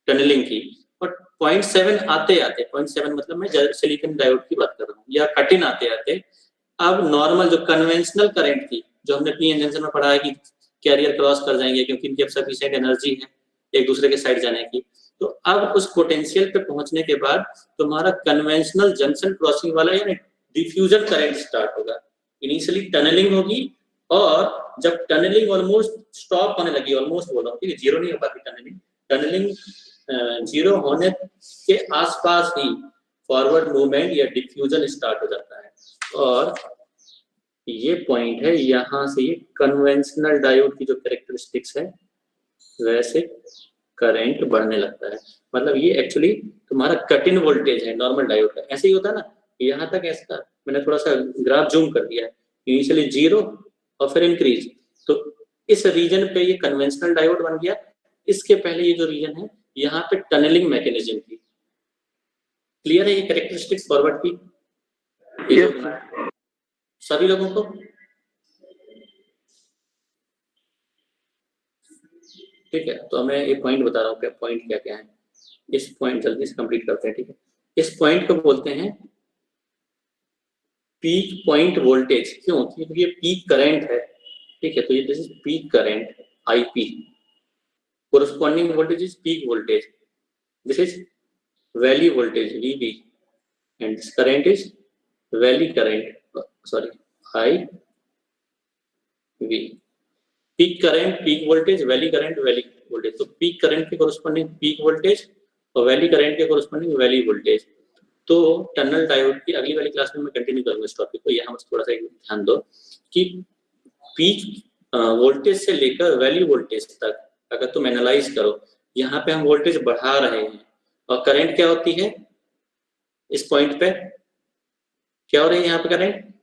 टनलिंग की, और 0.7 आते आते 0.7 मतलब मैं सिलिकॉन डायोड की बात कर रहा हूँ, या 13 आते आते अब नॉर्मल जो कन्वेंशनल करंट थी, जो हमने पी एन में पढ़ा है कि कैरियर क्रॉस कर जाएंगे क्योंकि इनकी अब सफिशिएंट एनर्जी है एक दूसरे के साइड जाने की, तो अब उस पोटेंशियल पे पहुंचने के बाद तुम्हारा कन्वेंशनल जंक्शन क्रॉसिंग वाला यानी डिफ्यूजन करंट स्टार्ट होगा। इनिशियली टनलिंग होगी और जब टनलिंग ऑलमोस्ट स्टॉप होने लगी, ऑलमोस्ट बोल रहा हूँ, ठीक है, जीरो नहीं हो पाती टनलिंग जीरो होने के आसपास ही फॉरवर्ड मूवमेंट या डिफ्यूजन स्टार्ट हो जाता है। और ये पॉइंट है, यहाँ से ये कन्वेंशनल डायोड की जो कैरेक्टरिस्टिक्स है वैसे करंट बढ़ने लगता है। मतलब ये एक्चुअली तुम्हारा कट इन वोल्टेज है नॉर्मल डायोड का, ऐसे ही होता है ना, यहाँ तक ऐसा मैंने थोड़ा सा ग्राफ जूम कर दिया, इनिशियली जीरो और फिर इंक्रीज, तो इस रीजन पे ये कन्वेंशनल डायोड बन गया। इसके पहले ये जो रीजन है यहाँ पे टनलिंग मैकेनिज्म थी। क्लियर है ये कैरेक्टरिस्टिक्स फॉरवर्ड की? yes, सभी लोगों को? ठीक है, तो मैं एक पॉइंट बता रहा हूँ, क्या पॉइंट क्या क्या है। इस पॉइंट जल्दी से कंप्लीट करते हैं, ठीक है। इस पॉइंट को बोलते हैं पीक पॉइंट वोल्टेज। क्यों? क्योंकि ये पीक करंट है, ठीक है, तो ये this is peak current IP, corresponding voltage is peak voltage, this is valley voltage VV, and this current is valley current, sorry IV। peak current peak voltage, valley current valley voltage, तो peak current के corresponding peak voltage और valley current के corresponding valley voltage। तो टनल डायोड की अगली वाली क्लास में मैं कंटिन्यू करूंगा इस टॉपिक को, यहाँ बस थोड़ा सा ध्यान दो कि पीक वोल्टेज से लेकर वैल्यू वोल्टेज तक अगर तुम एनालाइज करो, यहाँ पे हम वोल्टेज बढ़ा रहे हैं और करंट क्या होती है इस पॉइंट पे, क्या हो रही है यहाँ पे? करंट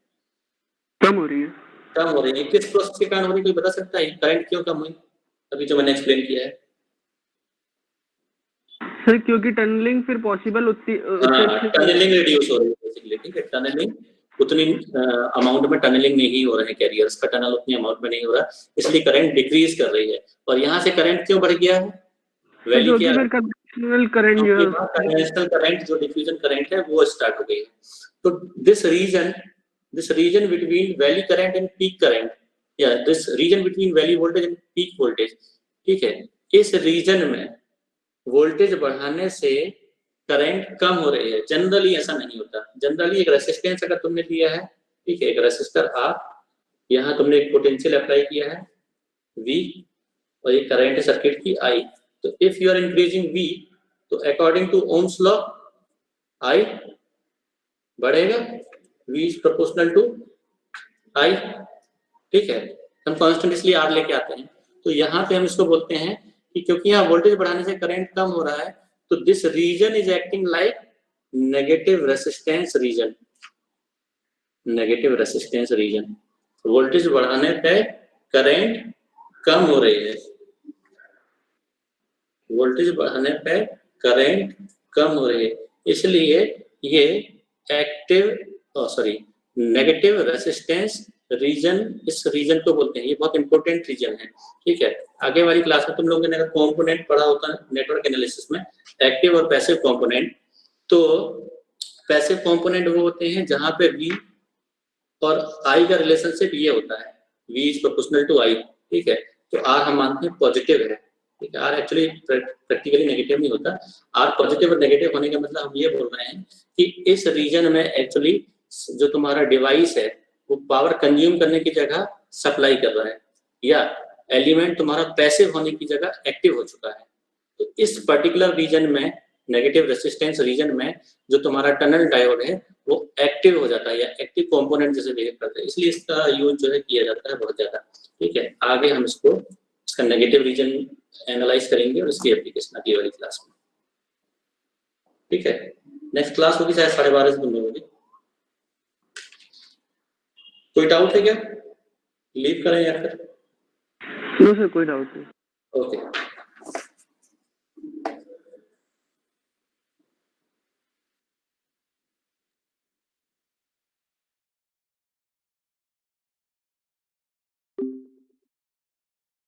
कम हो रही है। कम हो रही है। किस प्रोसेस के कारण हो रही है, कोई बता सकता है? करंट क्यों कम हुई? अभी जो मैंने एक्सप्लेन किया है सर, क्योंकि टनलिंग फिर पॉसिबल उतनी टनलिंग रिड्यूस हो रही है बेसिकली, ठीक है। टनलिंग उतनी अमाउंट में टनलिंग नहीं हो रहा है, कैरियर्स का टनल उतनी अमाउंट में नहीं हो रहा, इसलिए करंट डिक्रीज कर रही है। और यहाँ से करंट क्यों बढ़ गया है? वैल्यू क्या है? कन्वेंशनल करंट जो है, कन्वेंशनल करंट जो डिफ्यूजन करंट है वो स्टार्ट हो गई है। तो this region between valley current and peak current, या this region between valley voltage and peak voltage, ठीक है, इस रीजन में वोल्टेज बढ़ाने से करंट कम हो रही है। जनरली ऐसा नहीं होता। जनरली एक रेसिस्टेंस अगर तुमने दिया है, ठीक है, एक रेसिस्टर R, यहाँ तुमने एक पोटेंशियल अप्लाई किया है V और ये करंट है सर्किट की I, तो if you are increasing V, तो according to Ohm's law I बढ़ेगा, V is proportional to I, ठीक है। हम कांस्टेंट इसलिए R लेके आते हैं। तो यहाँ पे हम इसको बोलते हैं कि क्योंकि यहाँ वोल्टेज बढ़ाने से करंट कम हो रहा है, तो this region is acting like negative resistance region. Negative resistance region, voltage बढ़ाने पे करंट कम हो रही है, वोल्टेज बढ़ाने पे करंट कम हो रही है, इसलिए ये नेगेटिव रेसिस्टेंस रीजन, इस रीजन को बोलते हैं। ये बहुत इंपॉर्टेंट रीजन है, ठीक है। आगे वाली क्लास में तुम लोगों ने अगर कंपोनेंट पढ़ा होता है नेटवर्क एनालिसिस में, एक्टिव और पैसिव कंपोनेंट, तो पैसिव कंपोनेंट वो होते हैं जहां पे V और I का रिलेशनशिप ये होता है, V is proportional to I, ठीक है। तो R हम मानते हैं पॉजिटिव है, ठीक है। R एक्चुअली प्रैक्टिकली नेगेटिव नहीं होता। R पॉजिटिव और नेगेटिव होने का मतलब हम ये बोल रहे हैं कि इस रीजन में एक्चुअली जो तुम्हारा डिवाइस है वो पावर कंज्यूम करने की जगह सप्लाई कर रहा है, या एलिमेंट तुम्हारा पैसिव होने की जगह एक्टिव हो चुका है। तो इस पर्टिकुलर रीजन में, नेगेटिव रेसिस्टेंस रीजन में, जो तुम्हारा टनल डायोड है वो एक्टिव हो जाता है या एक्टिव कंपोनेंट जैसे बिहेव करता है, इसलिए इसका यूज जो है किया जाता है बहुत ज्यादा, ठीक है। आगे हम इसका नेगेटिव रीजन एनालाइज करेंगे और इसकी एप्लीकेशन अगली वाली क्लास में, ठीक है। नेक्स्ट क्लास होगी शायद 12:30 से तुम लोगों की। कोई डाउट है क्या? लीव करें या फिर? नो सर, कोई डाउट नहीं। ओके।